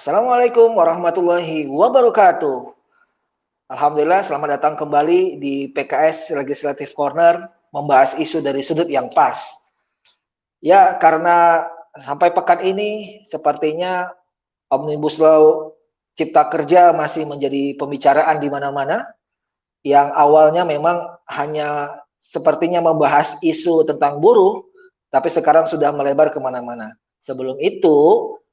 Assalamualaikum warahmatullahi wabarakatuh. Alhamdulillah, selamat datang kembali di PKS Legislative Corner, membahas isu dari sudut yang pas. Ya, karena sampai pekan ini sepertinya Omnibus Law Cipta Kerja masih menjadi pembicaraan di mana-mana, yang awalnya memang hanya sepertinya membahas isu tentang buruh, tapi sekarang sudah melebar kemana-mana. Sebelum itu,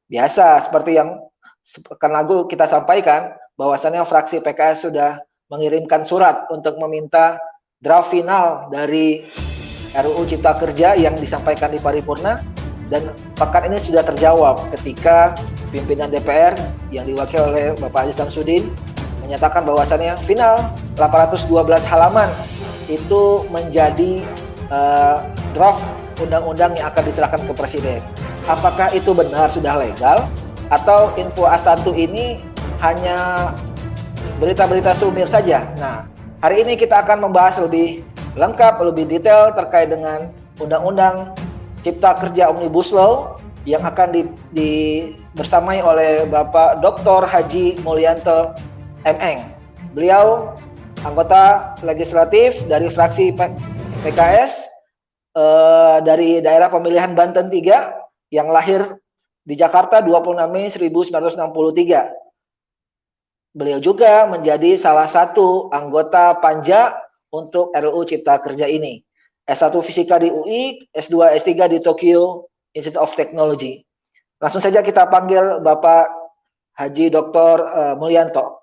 biasa seperti yang pekan lalu kita sampaikan, bahwasannya fraksi PKS sudah mengirimkan surat untuk meminta draft final dari RUU Cipta Kerja yang disampaikan di paripurna, dan pekan ini sudah terjawab ketika pimpinan DPR yang diwakili oleh Bapak Aziz Samsudin menyatakan bahwasannya final 812 halaman itu menjadi draft undang-undang yang akan diserahkan ke Presiden. Apakah itu benar sudah legal atau info A1 ini hanya berita-berita sumir saja? Nah, hari ini kita akan membahas lebih lengkap, lebih detail terkait dengan Undang-Undang Cipta Kerja Omnibus Law yang akan bersamai oleh Bapak Dr. Haji Mulyanto M.Eng. Beliau anggota legislatif dari fraksi PKS dari daerah pemilihan Banten 3 yang lahir di Jakarta 26 Mei 1963. Beliau juga menjadi salah satu anggota panja untuk RUU Cipta Kerja ini. S1 Fisika di UI, S2 S3 di Tokyo Institute of Technology. Langsung saja kita panggil Bapak Haji Dr. Mulyanto.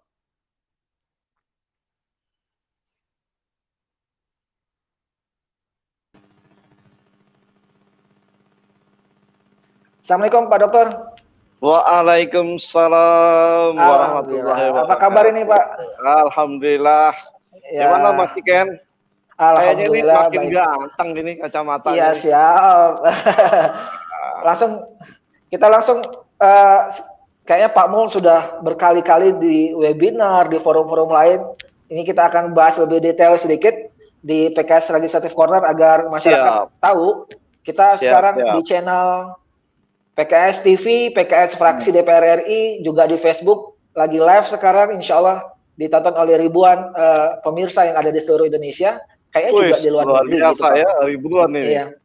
Assalamualaikum Pak Dokter. Waalaikumsalam warahmatullahi wabarakatuh. Apa kabar ini Pak? Alhamdulillah. Ya. Gimana Mas Ken? Alhamdulillah. Kayaknya ini makin ganteng gini kacamata. Iya siap. Kita langsung kayaknya Pak Mul sudah berkali-kali di webinar, di forum-forum lain. Ini kita akan bahas lebih detail sedikit di PKS Legislative Corner agar masyarakat tahu. Kita sekarang di channel PKS TV, PKS Fraksi DPR RI, juga di Facebook, lagi live sekarang, insya Allah ditonton oleh ribuan pemirsa yang ada di seluruh Indonesia, kayaknya juga di luar negeri gitu Pak. Ya, ribuan ini. Iya.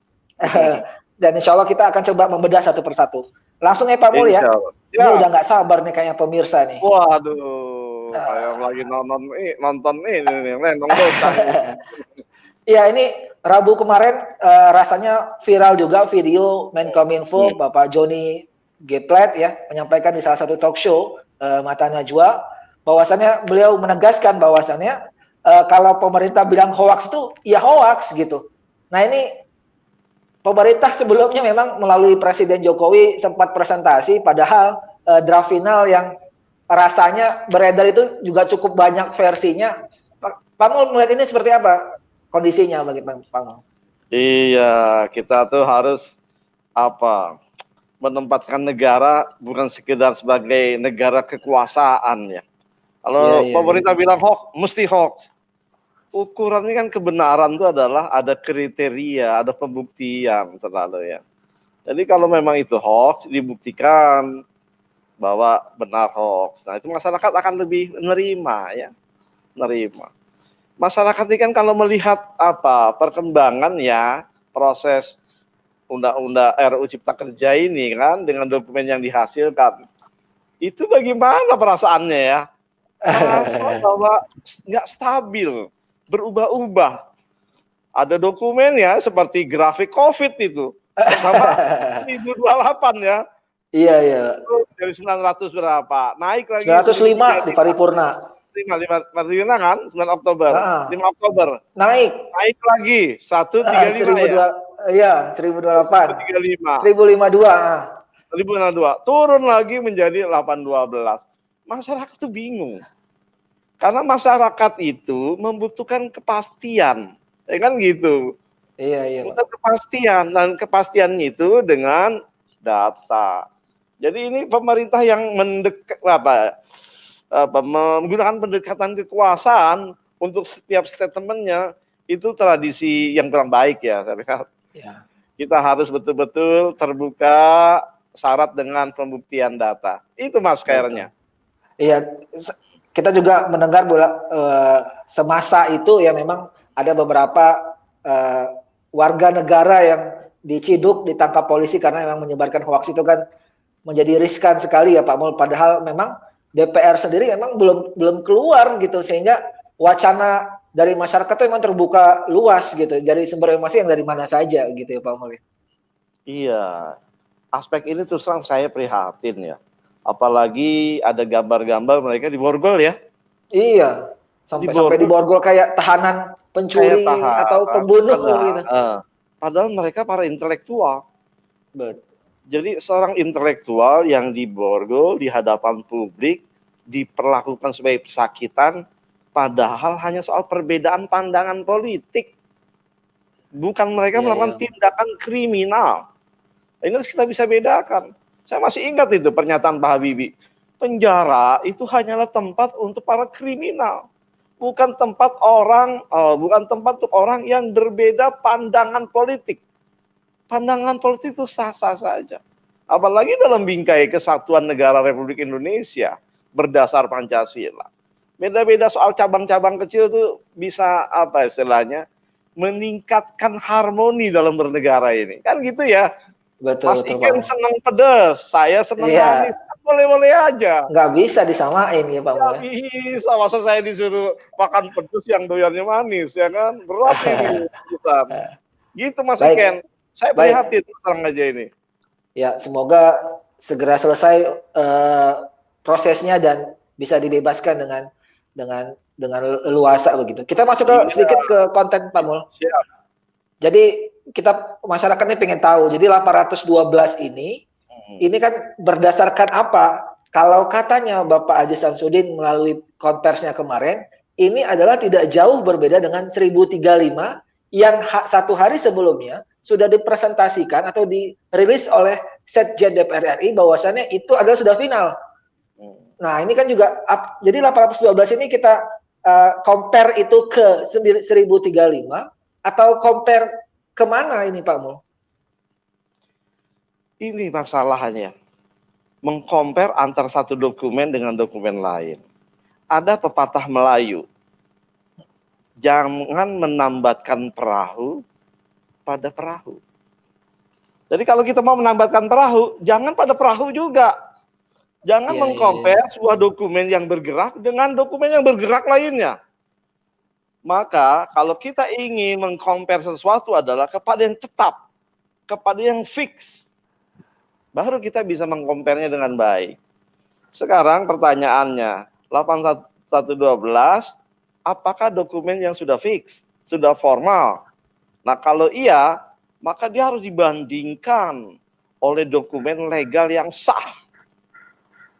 Dan insya Allah kita akan coba membedah satu persatu. Langsung ya Pak Mul ya. Ini udah nggak sabar nih kayaknya pemirsa nih. Waduh, kayak lagi nonton ini Lendong Bocah. Iya, ini Rabu kemarin rasanya viral juga video Menkominfo Bapak Joni G. Plate ya menyampaikan di salah satu talk show Mata Najwa, bahwasannya beliau menegaskan bahwasannya kalau pemerintah bilang hoax itu ya hoax gitu. Nah ini pemerintah sebelumnya memang melalui Presiden Jokowi sempat presentasi, padahal draft final yang rasanya beredar itu juga cukup banyak versinya. Pak Mul melihat ini seperti apa kondisinya bagi Pak Mul? Iya, kita tuh harus menempatkan negara bukan sekedar sebagai negara kekuasaan ya. Kalau pemerintah bilang hoax, mesti hoax. Ukurannya kan kebenaran itu adalah ada kriteria, ada pembuktian selalu ya. Jadi kalau memang itu hoax, dibuktikan bahwa benar hoax. Nah itu masyarakat akan lebih menerima ya, menerima. Masyarakat ini kan kalau melihat perkembangan ya proses undang-undang RUU Cipta Kerja ini kan dengan dokumen yang dihasilkan, itu bagaimana perasaannya ya? Merasa bahwa nggak stabil, berubah-ubah. Ada dokumen ya seperti grafik COVID itu sama 2028 ya. Iya iya. Dari 900 berapa? Naik lagi 905 di paripurna. 5 kan 9 Oktober 5 Oktober naik lagi 135 ya. Iya 1028 1052 turun lagi menjadi 812. Masyarakat itu bingung karena masyarakat itu membutuhkan kepastian ya kan gitu. Iya butuh kepastian, dan kepastiannya itu dengan data. Jadi ini pemerintah yang menggunakan pendekatan kekuasaan untuk setiap statementnya, itu tradisi yang kurang baik ya. Saya lihat. Kita harus betul-betul terbuka, syarat dengan pembuktian data. Itu Mas kayaknya. Iya, kita juga mendengar semasa itu ya memang ada beberapa warga negara yang diciduk, ditangkap polisi karena memang menyebarkan hoax. Itu kan menjadi riskan sekali ya Pak Mul. Padahal memang DPR sendiri memang belum keluar gitu, sehingga wacana dari masyarakat itu memang terbuka luas gitu, dari sumber informasi yang dari mana saja gitu ya Pak Mul. Iya, aspek ini terus terang saya prihatin ya. Apalagi ada gambar-gambar mereka diborgol ya. Iya, sampai diborgol kayak tahanan pencuri atau pembunuh gitu. Padahal mereka para intelektual. Betul. Jadi seorang intelektual yang diborgol di hadapan publik, diperlakukan sebagai pesakitan, padahal hanya soal perbedaan pandangan politik. Bukan mereka melakukan tindakan kriminal. Ini harus kita bisa bedakan. Saya masih ingat itu pernyataan Pak Habibie. Penjara itu hanyalah tempat untuk para kriminal. Bukan tempat untuk orang yang berbeda pandangan politik. Pandangan politik itu sah-sah saja. Apalagi dalam bingkai kesatuan negara Republik Indonesia berdasar Pancasila. Beda-beda soal cabang-cabang kecil itu bisa apa istilahnya? Meningkatkan harmoni dalam bernegara ini. Kan gitu ya. Betul, Mas Iken senang pedas, saya senang manis. Boleh-boleh aja. Nggak bisa disamain ya Pak Mul. Nggak bisa, masa saya disuruh makan pedas yang doyannya manis, ya kan? Berat ini. Gitu Mas Iken. Saya prihatin terang aja ini. Ya, semoga segera selesai prosesnya dan bisa dibebaskan dengan leluasa begitu. Kita masuk sedikit ke konten Pak Mul. Siap. Jadi kita masyarakatnya pengen tahu. Jadi 812 ini kan berdasarkan apa? Kalau katanya Bapak Aziz Samsudin melalui konversinya kemarin, ini adalah tidak jauh berbeda dengan 1035 yang satu hari sebelumnya sudah dipresentasikan atau dirilis oleh Sekjen DPR RI bahwasannya itu adalah sudah final. Nah ini kan juga, jadi 812 ini kita compare itu ke 1035 atau compare kemana ini Pak Mul? Ini masalahnya, mengcompare antara satu dokumen dengan dokumen lain. Ada pepatah Melayu, jangan menambatkan perahu pada perahu. Jadi kalau kita mau menambatkan perahu, jangan pada perahu juga. Jangan mengcompare sebuah dokumen yang bergerak dengan dokumen yang bergerak lainnya. Maka kalau kita ingin mengcompare sesuatu adalah kepada yang tetap, kepada yang fix. Baru kita bisa mengcompare-nya dengan baik. Sekarang pertanyaannya, 8112, apakah dokumen yang sudah fix, sudah formal? Nah kalau iya, maka dia harus dibandingkan oleh dokumen legal yang sah.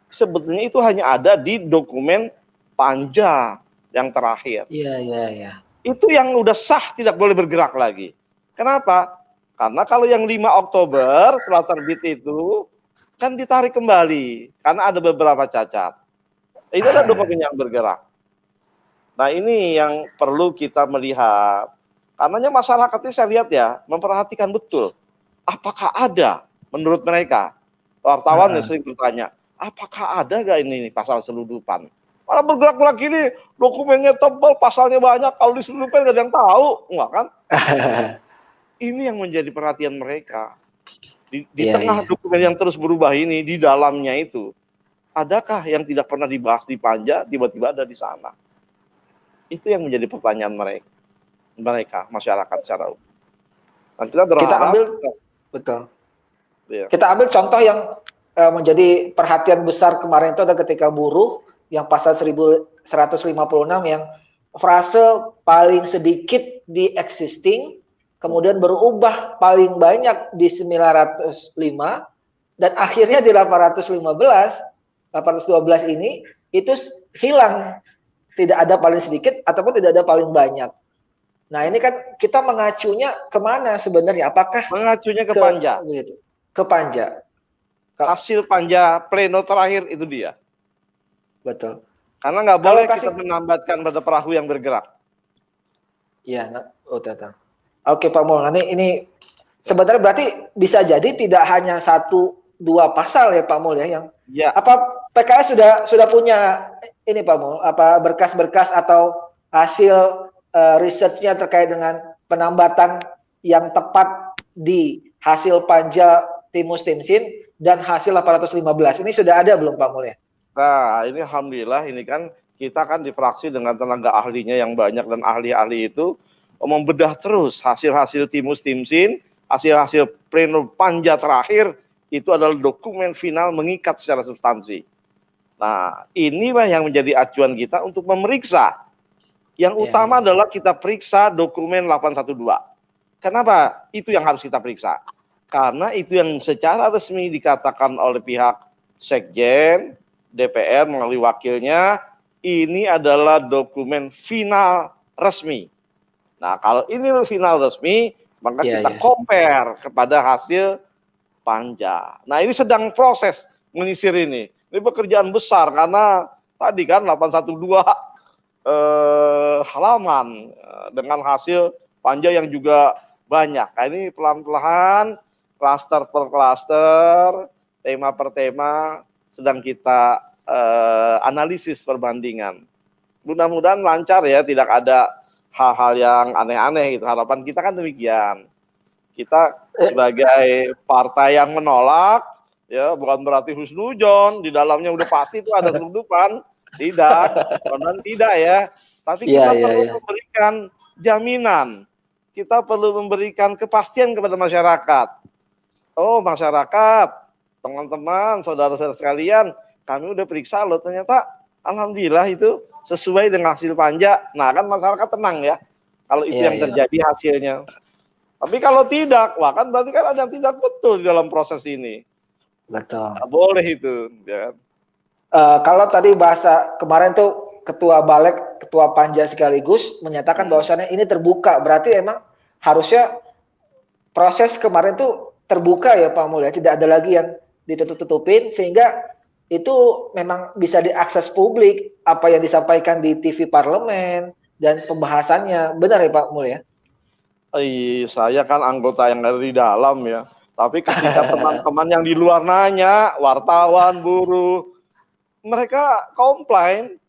Sebetulnya itu hanya ada di dokumen Panja yang terakhir. Iya. Itu yang udah sah, tidak boleh bergerak lagi. Kenapa? Karena kalau yang 5 Oktober setelah terbit itu kan ditarik kembali karena ada beberapa cacat. Itu adalah dokumen yang bergerak. Nah ini yang perlu kita melihat. Karenanya masyarakat ini saya lihat ya, memperhatikan betul. Apakah ada menurut mereka? Wartawan yang sering bertanya, apakah ada gak ini pasal selundupan? Malah bergerak-gerak gini, dokumennya tebal, pasalnya banyak, kalau diselundupkan gak ada yang tahu. Enggak kan? Ini yang menjadi perhatian mereka. Di tengah dokumen yang terus berubah ini, di dalamnya itu, adakah yang tidak pernah dibahas di Panja, tiba-tiba ada di sana? Itu yang menjadi pertanyaan mereka, masyarakat secara umum. Dan kita berharap, kita ambil betul. Ya. Kita ambil contoh yang menjadi perhatian besar kemarin itu ada ketika buruh yang pasal 1156 yang frase paling sedikit di existing kemudian berubah paling banyak di 905 dan akhirnya di 812 ini itu hilang, tidak ada paling sedikit ataupun tidak ada paling banyak. Nah ini kan kita mengacunya kemana sebenarnya? Apakah mengacunya ke Panja? Ke Panja. Hasil Panja pleno terakhir itu dia. Betul. Karena nggak boleh kita menambatkan pada perahu yang bergerak. Iya, Oke Pak Mul, ini sebenarnya berarti bisa jadi tidak hanya satu dua pasal ya Pak Mul ya, yang ya. Apa PKS sudah punya ini Pak Mul, apa berkas-berkas atau hasil research-nya terkait dengan penambatan yang tepat di hasil panja Timus Timsin dan hasil 815. Ini sudah ada belum Pak Mul ya? Nah, ini alhamdulillah ini kan kita kan di fraksi dengan tenaga ahlinya yang banyak dan ahli-ahli itu membedah terus hasil-hasil Timus Timsin, hasil-hasil pleno panja terakhir itu adalah dokumen final mengikat secara substansi. Nah, inilah yang menjadi acuan kita untuk memeriksa. Yang utama adalah kita periksa dokumen 812. Kenapa? Itu yang harus kita periksa. Karena itu yang secara resmi dikatakan oleh pihak Sekjen, DPR melalui wakilnya, ini adalah dokumen final resmi. Nah, kalau ini final resmi, maka kita compare kepada hasil panja. Nah, ini sedang proses menyisir ini. Ini pekerjaan besar karena tadi kan 812 halaman dengan hasil panja yang juga banyak. Nah, ini pelan-pelan, klaster per klaster, tema per tema, sedang kita analisis perbandingan. Mudah-mudahan lancar ya, tidak ada hal-hal yang aneh-aneh gitu. Harapan kita kan demikian. Kita sebagai partai yang menolak, ya bukan berarti husnujon, di dalamnya udah pasti itu ada selundupan. Tidak, dan tidak ya. Tapi kita perlu memberikan jaminan. Kita perlu memberikan kepastian kepada masyarakat. Oh, masyarakat, teman-teman, saudara-saudara sekalian, kami udah periksa loh, ternyata alhamdulillah itu sesuai dengan hasil panja. Nah, kan masyarakat tenang ya. Kalau itu yang terjadi hasilnya. Tapi kalau tidak, wah kan berarti kan ada yang tidak betul di dalam proses ini. Betul. Nggak boleh itu. Ya. Kalau tadi bahasa kemarin tuh Ketua Balek, Ketua Panja sekaligus menyatakan bahwasannya ini terbuka, berarti emang harusnya proses kemarin tuh terbuka ya Pak Mul ya, tidak ada lagi yang ditutup-tutupin sehingga itu memang bisa diakses publik apa yang disampaikan di TV parlemen dan pembahasannya, benar ya Pak Mul ya? Saya kan anggota yang ada di dalam ya, tapi ketika teman-teman yang di luar nanya, wartawan, buruh, mereka komplain.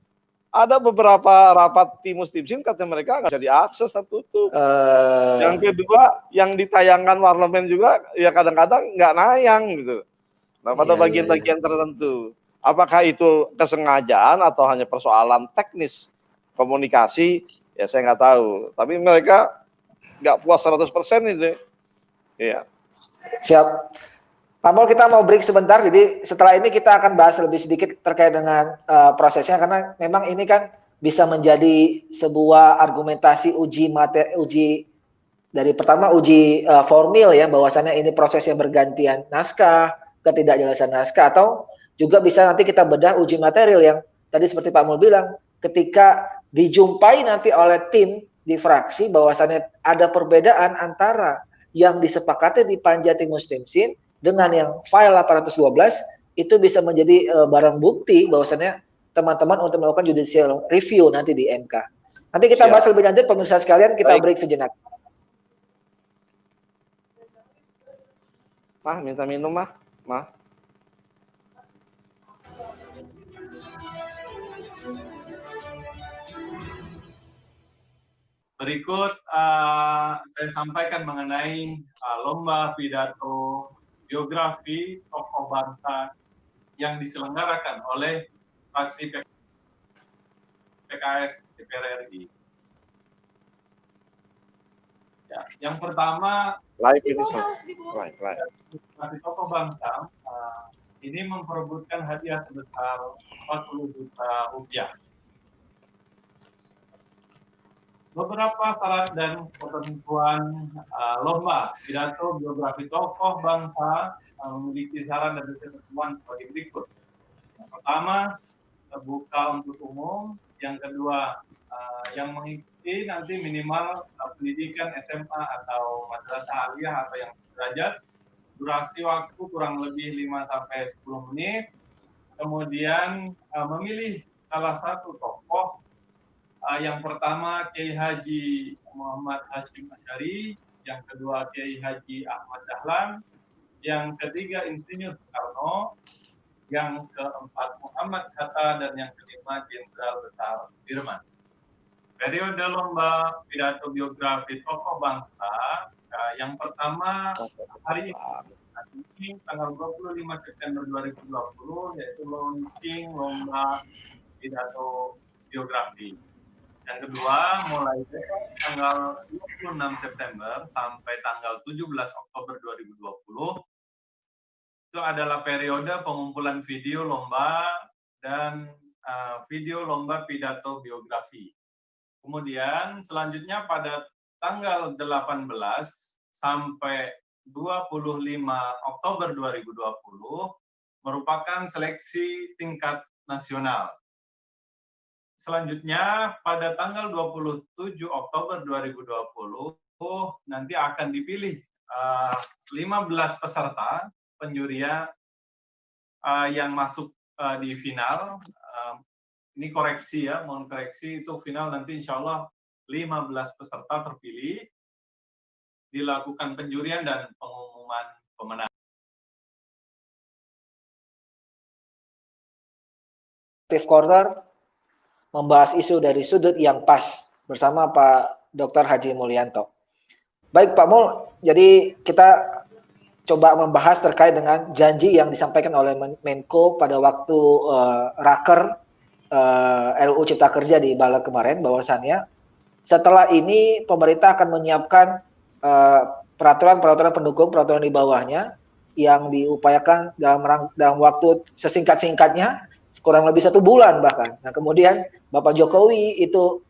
Ada beberapa rapat Timus Timsin katanya mereka nggak bisa diakses, tertutup. Yang kedua, yang ditayangkan parlemen juga ya kadang-kadang nggak nayang gitu. Nah, pada bagian-bagian tertentu. Apakah itu kesengajaan atau hanya persoalan teknis komunikasi? Ya saya nggak tahu. Tapi mereka nggak puas 100% itu. Iya. Siap. Pak Mul, kita mau break sebentar, jadi setelah ini kita akan bahas lebih sedikit terkait dengan prosesnya, karena memang ini kan bisa menjadi sebuah argumentasi uji dari pertama uji formil ya, bahwasannya ini prosesnya bergantian naskah, ketidakjelasan naskah, atau juga bisa nanti kita bedah uji material yang tadi seperti Pak Mul bilang, ketika dijumpai nanti oleh tim di fraksi bahwasannya ada perbedaan antara yang disepakati di Panja Timus Timsin dengan yang file 812 itu bisa menjadi barang bukti bahwasannya teman-teman untuk melakukan judicial review nanti di MK. Nanti kita bahas lebih lanjut pemirsa sekalian, kita break sejenak. Mah, minta minum mah. Berikut saya sampaikan mengenai lomba pidato biografi tokoh bangsa yang diselenggarakan oleh fraksi PKS DPR RI. Ya, yang pertama, fraksi tokoh bangsa ini memperebutkan hadiah sebesar 40 juta rupiah. Beberapa syarat dan ketentuan lomba pidato biografi tokoh bangsa memiliki syarat dan ketentuan sebagai berikut. Yang pertama, terbuka untuk umum. Yang kedua, yang mengikuti nanti minimal pendidikan SMA atau madrasah aliyah atau yang sederajat. Durasi waktu kurang lebih 5-10 menit. Kemudian memilih salah satu tokoh. Yang pertama Kiai Haji Muhammad Hashim Asy'ari, yang kedua Kiai Haji Ahmad Dahlan, yang ketiga Insinyur Soekarno, yang keempat Muhammad Hatta, dan yang kelima Jenderal Besar Sudirman. Periode lomba pidato biografi tokoh bangsa, yang pertama hari ini tanggal 25 September 2020, yaitu launching lomba pidato biografi. Yang kedua, mulai tanggal 26 September sampai tanggal 17 Oktober 2020, itu adalah periode pengumpulan video lomba dan video lomba pidato biografi. Kemudian selanjutnya pada tanggal 18 sampai 25 Oktober 2020 merupakan seleksi tingkat nasional. Selanjutnya pada tanggal 27 Oktober 2020 nanti akan dipilih 15 peserta penjurian yang masuk di final. Ini koreksi ya, mohon koreksi, itu final nanti insya Allah 15 peserta terpilih, dilakukan penjurian dan pengumuman pemenang. Corner membahas isu dari sudut yang pas bersama Pak Dr. Haji Mulyanto. Baik Pak Mul, jadi kita coba membahas terkait dengan janji yang disampaikan oleh Menko pada waktu raker RUU Cipta Kerja di Bala kemarin, bahwasannya setelah ini pemerintah akan menyiapkan peraturan-peraturan pendukung, peraturan di bawahnya yang diupayakan dalam waktu sesingkat-singkatnya, kurang lebih 1 bulan bahkan. Nah kemudian Bapak Jokowi itu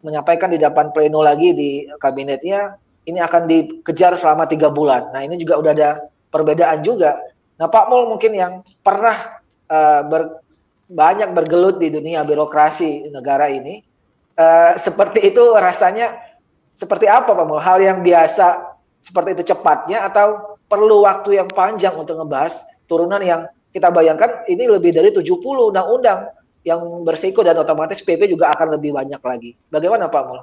menyampaikan di depan pleno lagi di kabinetnya, ini akan dikejar selama 3 bulan. Nah ini juga udah ada perbedaan juga. Nah Pak Mul mungkin yang pernah banyak bergelut di dunia birokrasi negara ini, seperti itu rasanya seperti apa Pak Mul? Hal yang biasa seperti itu cepatnya atau perlu waktu yang panjang untuk ngebahas turunan yang kita bayangkan ini lebih dari 70 undang-undang yang bersiko dan otomatis PP juga akan lebih banyak lagi. Bagaimana Pak Mul?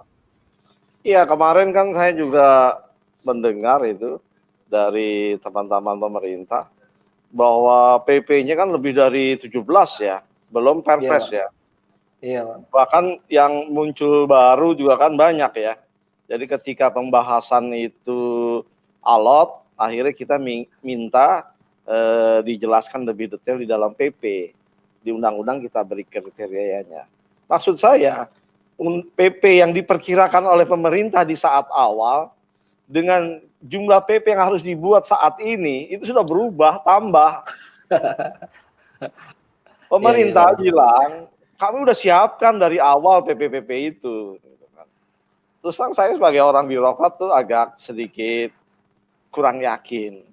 Iya, kemarin kan saya juga mendengar itu dari teman-teman pemerintah bahwa PP-nya kan lebih dari 17 ya, belum Perpres ya. Iya. Bahkan yang muncul baru juga kan banyak ya. Jadi ketika pembahasan itu alot, akhirnya kita minta dijelaskan lebih detail di dalam PP. Di undang-undang kita beri kriterianya. Maksud saya, PP yang diperkirakan oleh pemerintah di saat awal dengan jumlah PP yang harus dibuat saat ini itu sudah berubah, tambah. Pemerintah bilang kami udah siapkan dari awal PP-PP itu. Terus saya sebagai orang birokrat tuh agak sedikit kurang yakin.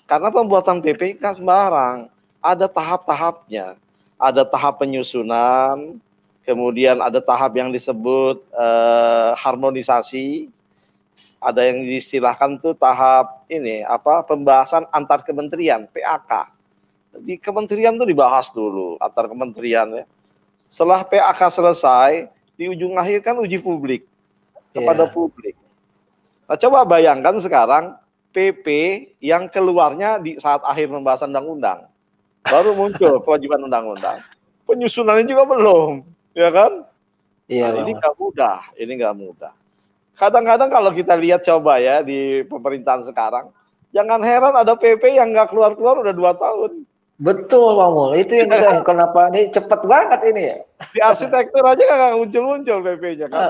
Karena pembuatan PP kan sembarang, ada tahap-tahapnya. Ada tahap penyusunan, kemudian ada tahap yang disebut harmonisasi, ada yang diistilahkan tuh tahap ini pembahasan antar kementerian, PAK. Di kementerian tuh dibahas dulu antar kementerian ya. Setelah PAK selesai, di ujung akhir kan uji publik kepada publik. Nah, coba bayangkan sekarang PP yang keluarnya di saat akhir pembahasan undang-undang. Baru muncul kewajiban undang-undang. Penyusunannya juga belum, ya kan? Iya. Nah, ini nggak mudah. Kadang-kadang kalau kita lihat coba ya di pemerintahan sekarang, jangan heran ada PP yang nggak keluar-keluar udah 2 tahun. Betul Pak Mul, itu yang kita kenapa ini cepet banget ini ya. Di arsitektur aja nggak muncul-muncul PP-nya kan.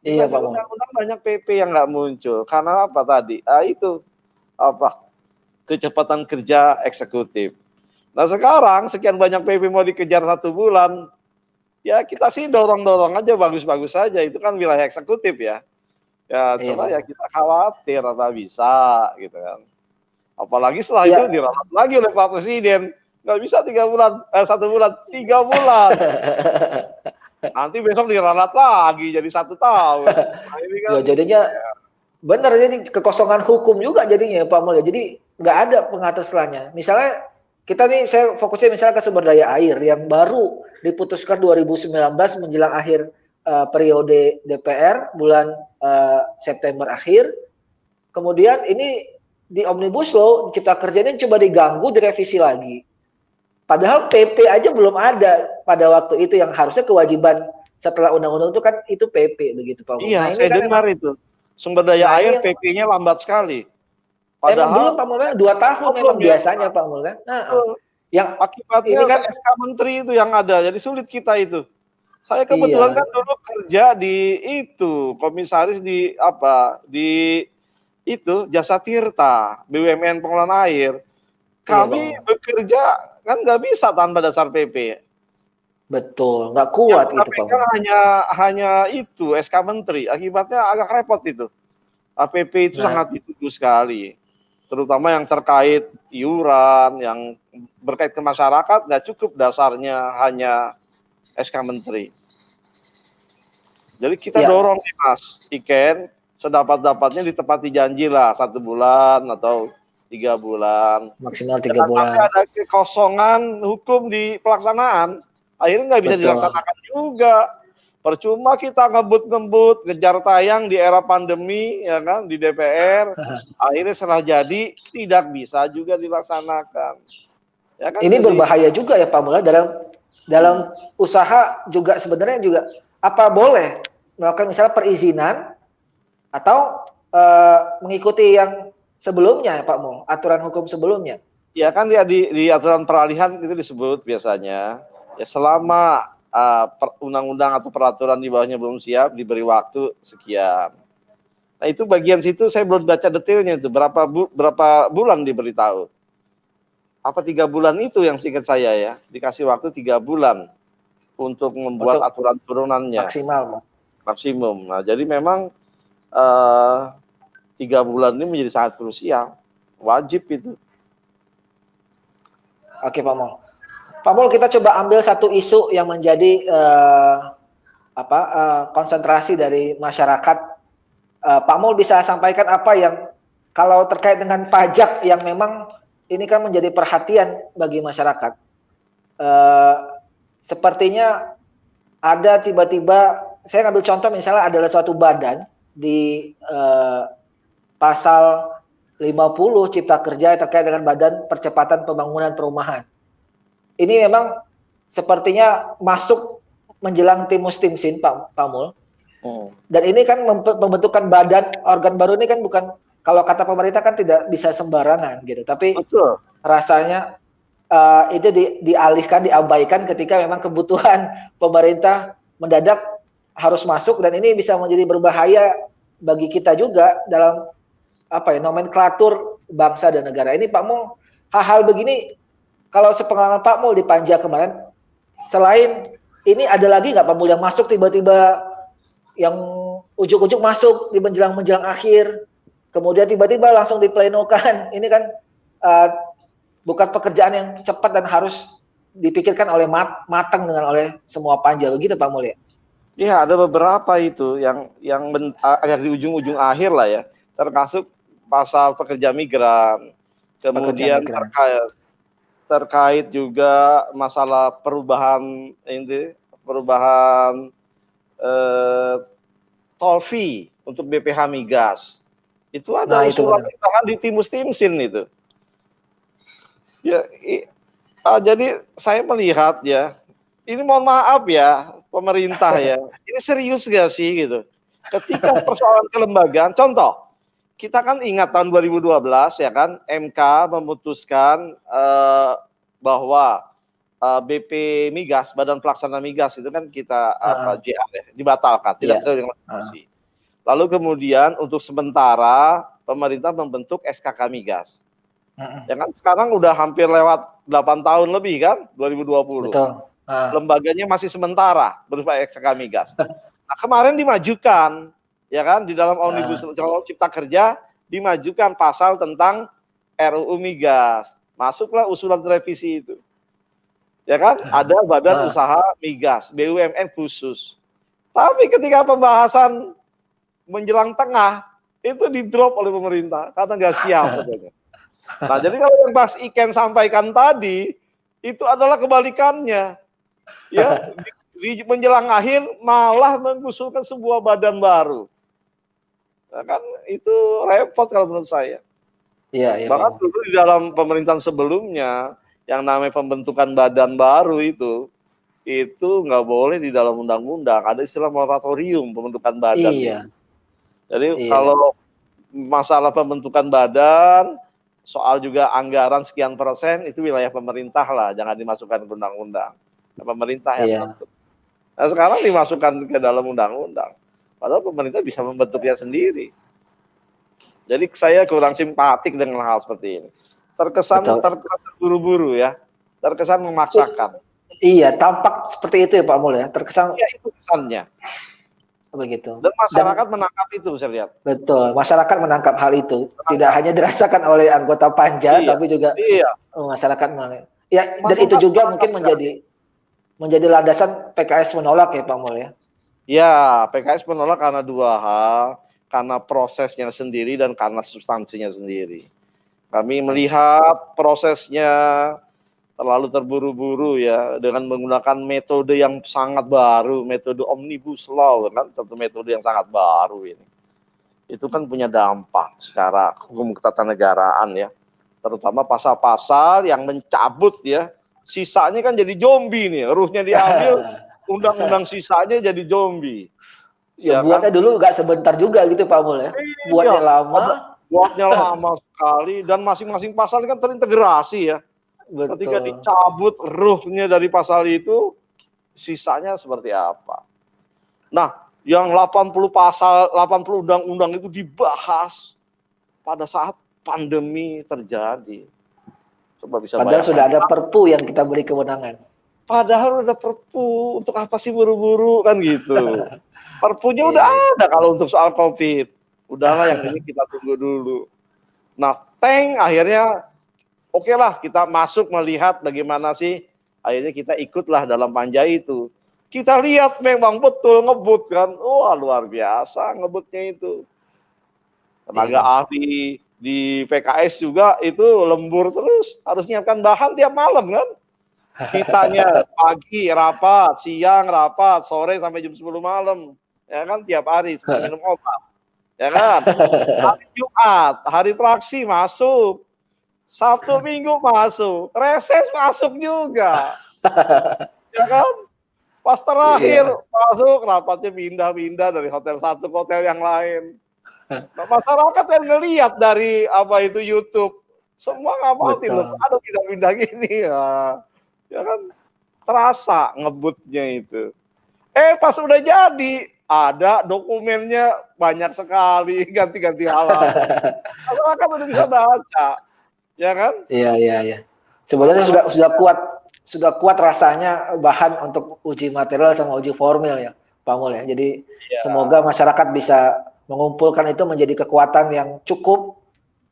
Iya Pak Mul. Undang-undang banyak PP yang nggak muncul. Karena apa tadi? Itu kecepatan kerja eksekutif. Nah sekarang sekian banyak PP mau dikejar 1 bulan, ya kita sih dorong-dorong aja, bagus-bagus saja. Itu kan wilayah eksekutif ya. Ya coba ya kita khawatir apa bisa gitu kan. Apalagi setelah itu diralat lagi oleh Pak Presiden. Nggak bisa 3 bulan, 1 bulan, 3 bulan. Nanti besok diralat lagi jadi 1 tahun. Nah, ini kan, jadinya benar, jadi kekosongan hukum juga jadinya Pak Mul. Jadi nggak ada pengatur setelahnya. Misalnya kita nih, saya fokusnya misalnya ke sumber daya air yang baru diputuskan 2019 menjelang akhir periode DPR bulan September akhir. Kemudian ini di Omnibus Law Cipta Kerja ini coba diganggu, direvisi lagi. Padahal PP aja belum ada pada waktu itu, yang harusnya kewajiban setelah undang-undang itu kan itu PP begitu Pak Mul. Iya, Nah, ini saya kan dengar emang, itu. Sumber daya nah air ini PP-nya lambat sekali. emang belum Padahal Pak Mul, 2 tahun belum memang ya. biasanya Pak Mul kan. Betul. Yang Akibatnya ini kan SK Menteri itu yang ada, jadi sulit kita itu. Saya kebetulan iya, kan dulu kerja di itu, komisaris di apa, di itu Jasa Tirta, BUMN pengelolaan air. iya Pak Kami Mul. bekerja kan nggak bisa tanpa dasar PP. Betul, nggak Yang kuat kita itu Pak pegang Mul. hanya itu SK Menteri. Akibatnya agak repot itu. APP itu Nah, sangat dituduh sekali. Terutama yang terkait iuran, yang berkait ke masyarakat, nggak cukup dasarnya hanya SK Menteri. Jadi kita ya dorong nih Mas Iken, sedapat-dapatnya ditepati janji lah 1 bulan atau 3 bulan. maksimal 3 Jangan sampai bulan. ada kekosongan hukum di pelaksanaan, akhirnya nggak bisa Betul. dilaksanakan juga. Percuma kita ngebut-ngebut, ngejar tayang di era pandemi, ya kan, di DPR, akhirnya setelah jadi tidak bisa juga dilaksanakan. Ya kan, Ini jadi berbahaya juga ya Pak Mul, dalam usaha juga sebenarnya juga apa boleh melakukan misalnya perizinan atau mengikuti yang sebelumnya ya Pak Mul, aturan hukum sebelumnya. ya kan ya di aturan peralihan itu disebut biasanya ya selama undang-undang atau peraturan di bawahnya belum siap diberi waktu sekian. Nah itu bagian situ saya belum baca detailnya itu berapa bulan diberitahu. Apa 3 bulan itu yang seingat saya ya, dikasih waktu 3 bulan untuk membuat Untuk aturan turunannya maksimal. maksimum. Nah jadi memang 3 bulan ini menjadi sangat krusial, wajib itu. Oke Pak Mul. Pak Mul, kita coba ambil satu isu yang menjadi konsentrasi dari masyarakat. Pak Mul bisa sampaikan apa yang kalau terkait dengan pajak yang memang ini kan menjadi perhatian bagi masyarakat. Sepertinya ada tiba-tiba, saya ngambil contoh misalnya adalah suatu badan di pasal 50 Cipta Kerja terkait dengan Badan Percepatan Pembangunan Perumahan. Ini memang sepertinya masuk menjelang timus timsin Pak Mul. Dan ini kan pembentukan badan organ baru ini kan bukan, kalau kata pemerintah kan tidak bisa sembarangan gitu. Tapi Betul. rasanya itu dialihkan, diabaikan ketika memang kebutuhan pemerintah mendadak harus masuk, dan ini bisa menjadi berbahaya bagi kita juga dalam nomenklatur bangsa dan negara. Ini Pak Mul, hal-hal begini kalau sepengalaman Pak Mul di Panja kemarin, selain ini ada lagi nggak Pak Mul yang masuk tiba-tiba, yang ujuk-ujuk masuk di menjelang akhir, kemudian tiba-tiba langsung diplenokan? Ini kan bukan pekerjaan yang cepat dan harus dipikirkan oleh matang dengan oleh semua panja, begitu Pak Mul ya? Iya, ada beberapa itu yang agak di ujung-ujung akhir lah ya, termasuk pasal pekerja migran, kemudian terkait juga masalah perubahan tol fee untuk BPH Migas. Itu ada usulan bahkan di timus timsin itu. Ya, jadi saya melihat ya, ini mohon maaf ya pemerintah ya, ini serius gak sih gitu. Ketika persoalan kelembagaan, contoh, kita kan ingat tahun 2012 ya kan, MK memutuskan bahwa BP Migas, Badan Pelaksana Migas itu kan kita JR ya, dibatalkan, tidak sesuai dengan konstitusi. Lalu kemudian untuk sementara pemerintah membentuk SKK Migas. Ya kan sekarang udah hampir lewat 8 tahun lebih kan, 2020. Betul. Lembaganya masih sementara berupa SKK Migas. Nah, kemarin dimajukan ya kan di dalam Omnibus Law Cipta Kerja dimajukan pasal tentang RUU Migas. Masuklah usulan revisi itu. Ya kan? Ada badan usaha migas, BUMN khusus. Tapi ketika pembahasan menjelang tengah, itu di-drop oleh pemerintah karena nggak siap. Nah, jadi kalau yang Mas Iken sampaikan tadi, itu adalah kebalikannya. Ya, di menjelang akhir malah mengusulkan sebuah badan baru. Nah, kan itu repot kalau menurut saya. Iya, iya, Bahkan Pak. dulu di dalam pemerintahan sebelumnya, yang namanya pembentukan badan baru itu nggak boleh di dalam undang-undang. Ada istilah moratorium pembentukan badan Iya, itu. Jadi iya, kalau masalah pembentukan badan, soal juga anggaran sekian persen, itu wilayah pemerintah lah, jangan dimasukkan ke undang-undang. Pemerintah yang iya. menentukan. Nah sekarang dimasukkan ke dalam undang-undang. Padahal pemerintah bisa membentuknya sendiri. Jadi saya kurang simpatik dengan hal seperti ini. Terkesan Betul. terburu-buru ya, terkesan memaksakan. Iya, tampak seperti itu ya Pak Mul ya. Terkesan Iya itu kesannya. begitu. Dan masyarakat menangkap itu, saya lihat. Betul, masyarakat menangkap hal itu. Tidak hanya dirasakan oleh anggota panja, Iya, tapi juga iya. masyarakat. Ya, dan itu juga mungkin menjadi landasan PKS menolak ya Pak Mul ya. Ya, PKS menolak karena dua hal, karena prosesnya sendiri dan karena substansinya sendiri. Kami melihat prosesnya terlalu terburu-buru ya, dengan menggunakan metode yang sangat baru, metode omnibus law kan, satu metode yang sangat baru ini. Itu kan punya dampak secara hukum ketatanegaraan ya, terutama pasal-pasal yang mencabut ya, sisanya kan jadi zombie nih, ruhnya diambil, undang-undang sisanya jadi zombie. Ya, buatnya kan? Dulu nggak sebentar juga gitu Pak Mul ya. Buatnya lama. Buatnya lama sekali dan masing-masing pasal kan terintegrasi ya. Betul. Ketika dicabut ruhnya dari pasal itu, sisanya seperti apa? Nah, yang 80 pasal, 80 undang-undang itu dibahas pada saat pandemi terjadi. Coba bisa padahal sudah ada perpu yang kita beri kewenangan. Padahal ada perpu, untuk apa sih buru-buru kan gitu. Perpunya udah ada kalau untuk soal COVID. Udahlah yang ini kita tunggu dulu. Nah, akhirnya oke lah kita masuk melihat bagaimana sih, akhirnya kita ikutlah dalam panja itu. Kita lihat memang betul ngebut kan, wah luar biasa ngebutnya itu. Tenaga ahli di PKS juga itu lembur terus, harus nyiapkan bahan tiap malam kan. Kitanya pagi rapat, siang rapat, sore sampai jam 10 malam. Ya kan tiap hari seperti minum obat. Ya kan? Hari Jumat, hari praksi masuk. Sabtu Minggu masuk, reses masuk juga. Ya kan? Pas terakhir masuk, rapatnya pindah-pindah dari hotel satu ke hotel yang lain. Nah, masyarakat yang ngelihat dari apa itu YouTube, semua ngamatin loh, ada pindah-pindah gini ya. Ya kan? Terasa ngebutnya itu. Pas udah jadi, ada dokumennya banyak sekali, ganti-ganti halaman. Masyarakat udah bisa baca. Ya kan? Iya. Sebenarnya sudah kuat rasanya bahan untuk uji material sama uji formil ya, Pak Mul ya. Jadi semoga masyarakat bisa mengumpulkan itu menjadi kekuatan yang cukup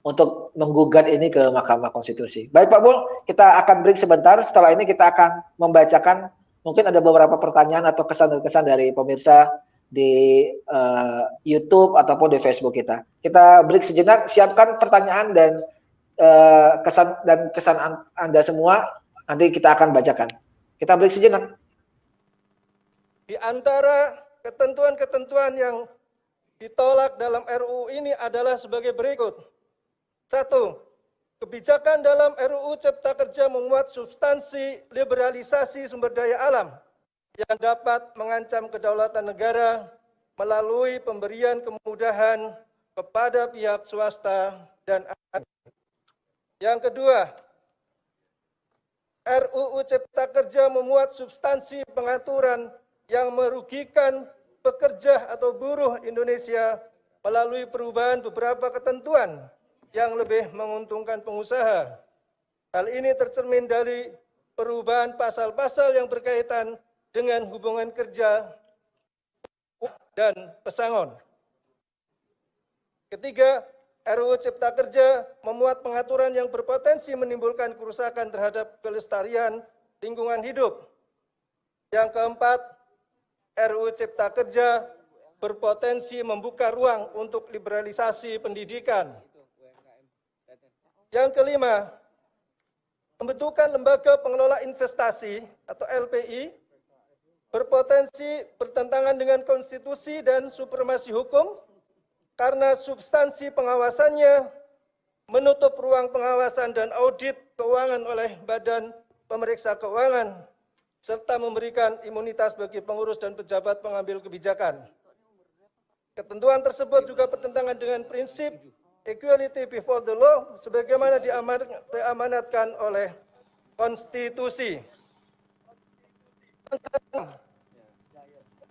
untuk menggugat ini ke Mahkamah Konstitusi. Baik Pak Mul, kita akan break sebentar. Setelah ini kita akan membacakan mungkin ada beberapa pertanyaan atau kesan-kesan dari pemirsa di YouTube ataupun di Facebook kita. Kita break sejenak, siapkan pertanyaan dan kesan Anda semua, nanti kita akan bacakan. Kita break sejenak. Di antara ketentuan-ketentuan yang ditolak dalam RUU ini adalah sebagai berikut. 1. Kebijakan dalam RUU Cipta Kerja memuat substansi liberalisasi sumber daya alam yang dapat mengancam kedaulatan negara melalui pemberian kemudahan kepada pihak swasta dan yang kedua, RUU Cipta Kerja memuat substansi pengaturan yang merugikan pekerja atau buruh Indonesia melalui perubahan beberapa ketentuan yang lebih menguntungkan pengusaha. Hal ini tercermin dari perubahan pasal-pasal yang berkaitan dengan hubungan kerja dan pesangon. Ketiga, RUU Cipta Kerja memuat pengaturan yang berpotensi menimbulkan kerusakan terhadap kelestarian lingkungan hidup. Yang keempat, RUU Cipta Kerja berpotensi membuka ruang untuk liberalisasi pendidikan. Yang kelima, pembentukan Lembaga Pengelola Investasi atau LPI berpotensi bertentangan dengan konstitusi dan supremasi hukum karena substansi pengawasannya menutup ruang pengawasan dan audit keuangan oleh Badan Pemeriksa Keuangan, serta memberikan imunitas bagi pengurus dan pejabat pengambil kebijakan. Ketentuan tersebut juga bertentangan dengan prinsip equality before the law sebagaimana diamanatkan oleh konstitusi.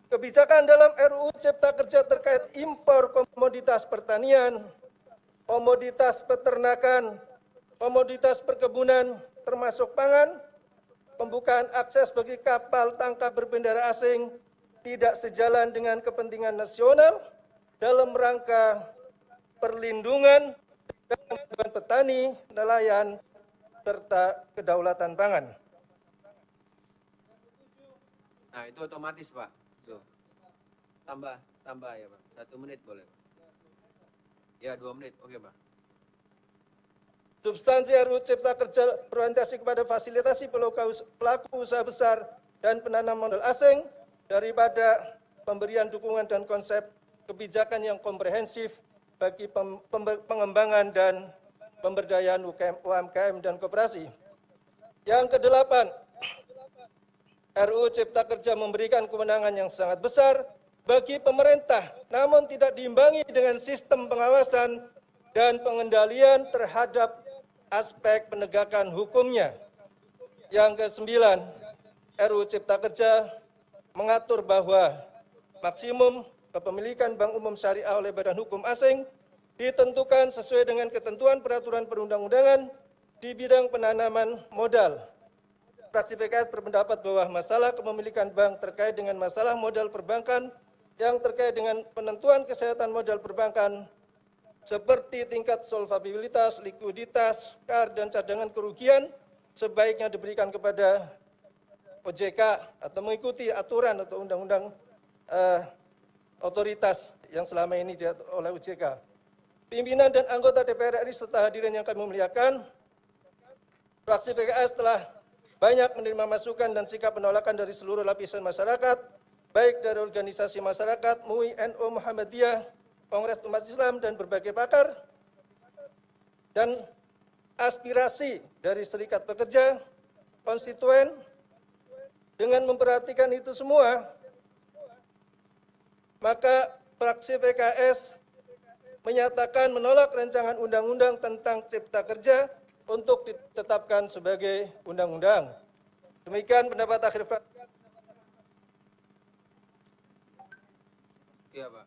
Kebijakan dalam RUU Cipta Kerja terkait impor komoditas pertanian, komoditas peternakan, komoditas perkebunan termasuk pangan, pembukaan akses bagi kapal tangkap berbendera asing tidak sejalan dengan kepentingan nasional dalam rangka perlindungan dan kemajuan petani, nelayan, serta kedaulatan pangan. Nah, itu otomatis, Pak. Tuh. Tambah ya, Pak. 1 menit boleh, Pak. Ya, 2 menit. Oke, Pak. Substansi RUU Cipta Kerja berorientasi kepada fasilitasi pelaku usaha besar dan penanam modal asing daripada pemberian dukungan dan konsep kebijakan yang komprehensif bagi pengembangan dan pemberdayaan UMKM dan koperasi. Yang kedelapan, RUU Cipta Kerja memberikan kewenangan yang sangat besar bagi pemerintah, namun tidak diimbangi dengan sistem pengawasan dan pengendalian terhadap aspek penegakan hukumnya. Yang kesembilan, RUU Cipta Kerja mengatur bahwa maksimum kepemilikan bank umum syariah oleh badan hukum asing ditentukan sesuai dengan ketentuan peraturan perundang-undangan di bidang penanaman modal. Fraksi PKS berpendapat bahwa masalah kepemilikan bank terkait dengan masalah modal perbankan yang terkait dengan penentuan kesehatan modal perbankan seperti tingkat solvabilitas, likuiditas, KAR, dan cadangan kerugian sebaiknya diberikan kepada OJK atau mengikuti aturan atau undang-undang otoritas yang selama ini diatur oleh OJK. Pimpinan dan anggota DPR RI serta hadirin yang kami muliakan, fraksi PKS telah banyak menerima masukan dan sikap penolakan dari seluruh lapisan masyarakat, baik dari organisasi masyarakat, MUI, NU, Muhammadiyah, Kongres Umat Islam, dan berbagai pakar, dan aspirasi dari serikat pekerja, konstituen. Dengan memperhatikan itu semua, maka fraksi PKS menyatakan menolak rancangan undang-undang tentang Cipta Kerja untuk ditetapkan sebagai undang-undang. Demikian pendapat akhir fraksi. Iya, Pak.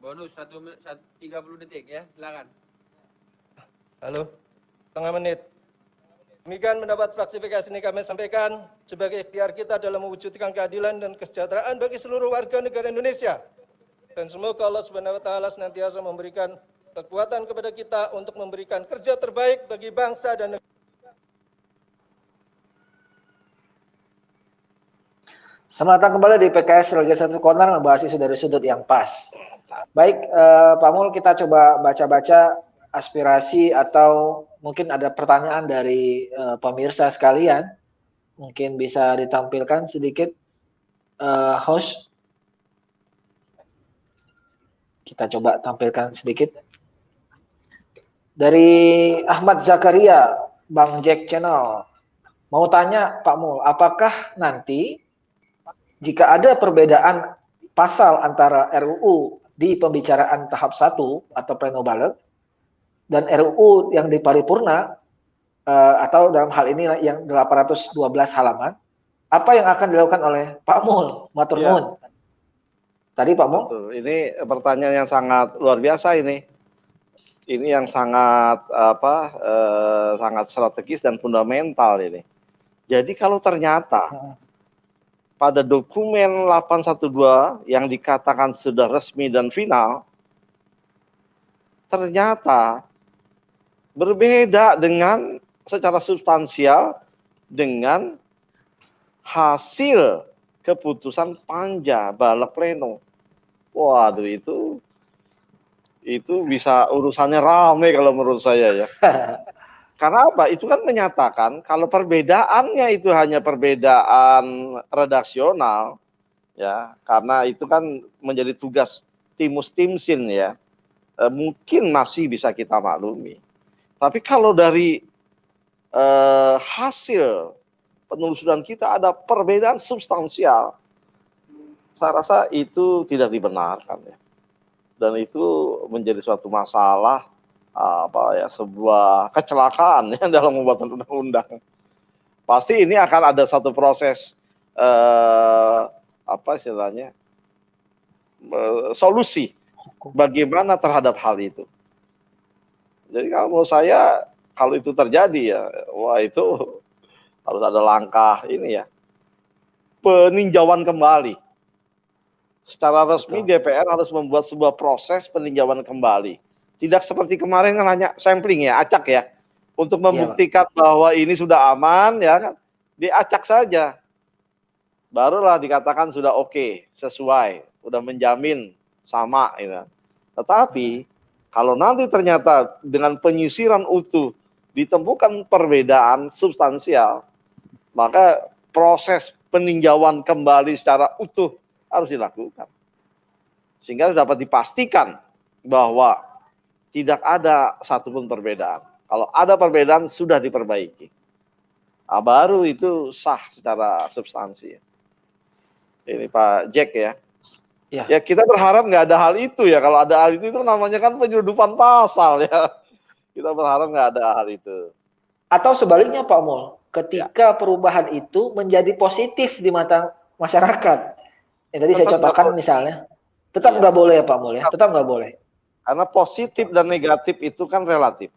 Bonus 30 detik ya, silakan. Halo, setengah menit. Demikian pendapat fraksi PKS ini kami sampaikan sebagai ikhtiar kita dalam mewujudkan keadilan dan kesejahteraan bagi seluruh warga negara Indonesia. Dan semoga Allah Subhanahu wa taala senantiasa memberikan kekuatan kepada kita untuk memberikan kerja terbaik bagi bangsa dan negara. Selamat datang kembali di PKS Legislative Corner, membahas isu dari sudut yang pas. Baik, Pak Mul, kita coba baca-baca aspirasi atau mungkin ada pertanyaan dari pemirsa sekalian. Mungkin bisa ditampilkan sedikit, host. Kita coba tampilkan sedikit. Dari Ahmad Zakaria, Bang Jack Channel. Mau tanya Pak Mul, apakah nanti jika ada perbedaan pasal antara RUU di pembicaraan tahap 1 atau pleno balik dan RUU yang di paripurna atau dalam hal ini yang 812 halaman, apa yang akan dilakukan oleh Pak Mul? Matur nuwun. Tadi Pak Mul. Betul. Ini pertanyaan yang sangat luar biasa ini. Ini yang sangat sangat strategis dan fundamental ini. Jadi kalau ternyata pada dokumen 812 yang dikatakan sudah resmi dan final, ternyata berbeda dengan secara substansial dengan hasil keputusan panja balik pleno. Waduh, itu bisa urusannya rame kalau menurut saya ya. Karena apa? Itu kan menyatakan kalau perbedaannya itu hanya perbedaan redaksional, ya, karena itu kan menjadi tugas timus timsin ya. mungkin masih bisa kita maklumi. Tapi kalau dari hasil penelusuran kita ada perbedaan substansial, saya rasa itu tidak dibenarkan ya. Dan itu menjadi suatu masalah, sebuah kecelakaan ya dalam pembuatan undang-undang. Pasti ini akan ada satu proses solusi bagaimana terhadap hal itu. Jadi kalau menurut saya kalau itu terjadi ya, wah itu harus ada langkah ini ya, peninjauan kembali. Secara resmi DPR harus membuat sebuah proses peninjauan kembali. Tidak seperti kemarin kan hanya sampling ya, acak ya, untuk membuktikan bahwa ini sudah aman ya kan, diacak saja. Barulah dikatakan sudah oke, sesuai, sudah menjamin sama gitu. Tetapi kalau nanti ternyata dengan penyisiran utuh ditemukan perbedaan substansial, maka proses peninjauan kembali secara utuh harus dilakukan. Sehingga dapat dipastikan bahwa tidak ada satupun perbedaan. Kalau ada perbedaan sudah diperbaiki. Nah, baru itu sah secara substansi. Ini Pak Jack ya. Ya kita berharap nggak ada hal itu ya. Kalau ada hal itu namanya kan penyeludupan pasal ya. Kita berharap nggak ada hal itu. Atau sebaliknya Pak Mul, ketika perubahan itu menjadi positif di mata masyarakat. Yang tadi saya contohkan misalnya, tetap nggak boleh ya Pak Mul ya, tetap nggak boleh. Karena positif dan negatif itu kan relatif.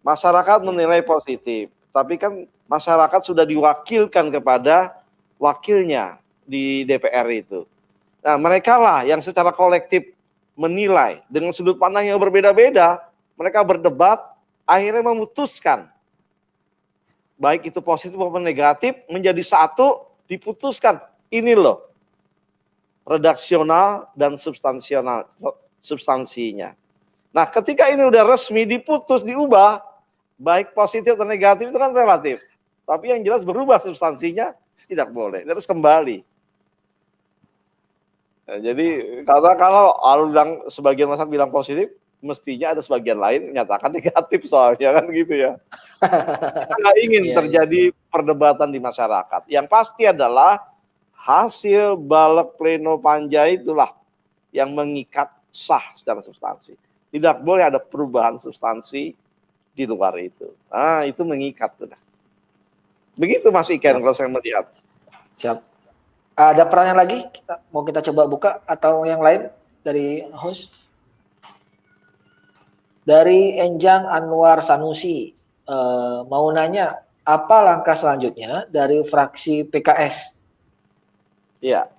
Masyarakat menilai positif, tapi kan masyarakat sudah diwakilkan kepada wakilnya di DPR itu. Nah, mereka lah yang secara kolektif menilai dengan sudut pandang yang berbeda-beda, mereka berdebat, akhirnya memutuskan. Baik itu positif maupun negatif, menjadi satu, diputuskan. Ini loh, redaksional dan substansinya. Nah, ketika ini udah resmi, diputus, diubah, baik positif atau negatif itu kan relatif. Tapi yang jelas berubah substansinya, tidak boleh, harus kembali. Nah, jadi kalau sebagian masyarakat bilang positif, mestinya ada sebagian lain menyatakan negatif soalnya kan gitu ya. Kita nggak ingin terjadi perdebatan di masyarakat. Yang pasti adalah hasil balik pleno panja itulah yang mengikat sah secara substansi. Tidak boleh ada perubahan substansi di luar itu. Nah, itu mengikat sudah. Begitu Mas Iken kalau saya melihat. Siap. Ada pertanyaan lagi? Mau kita coba buka atau yang lain dari host? Dari Enjang Anwar Sanusi, mau nanya apa langkah selanjutnya dari fraksi PKS? Iya.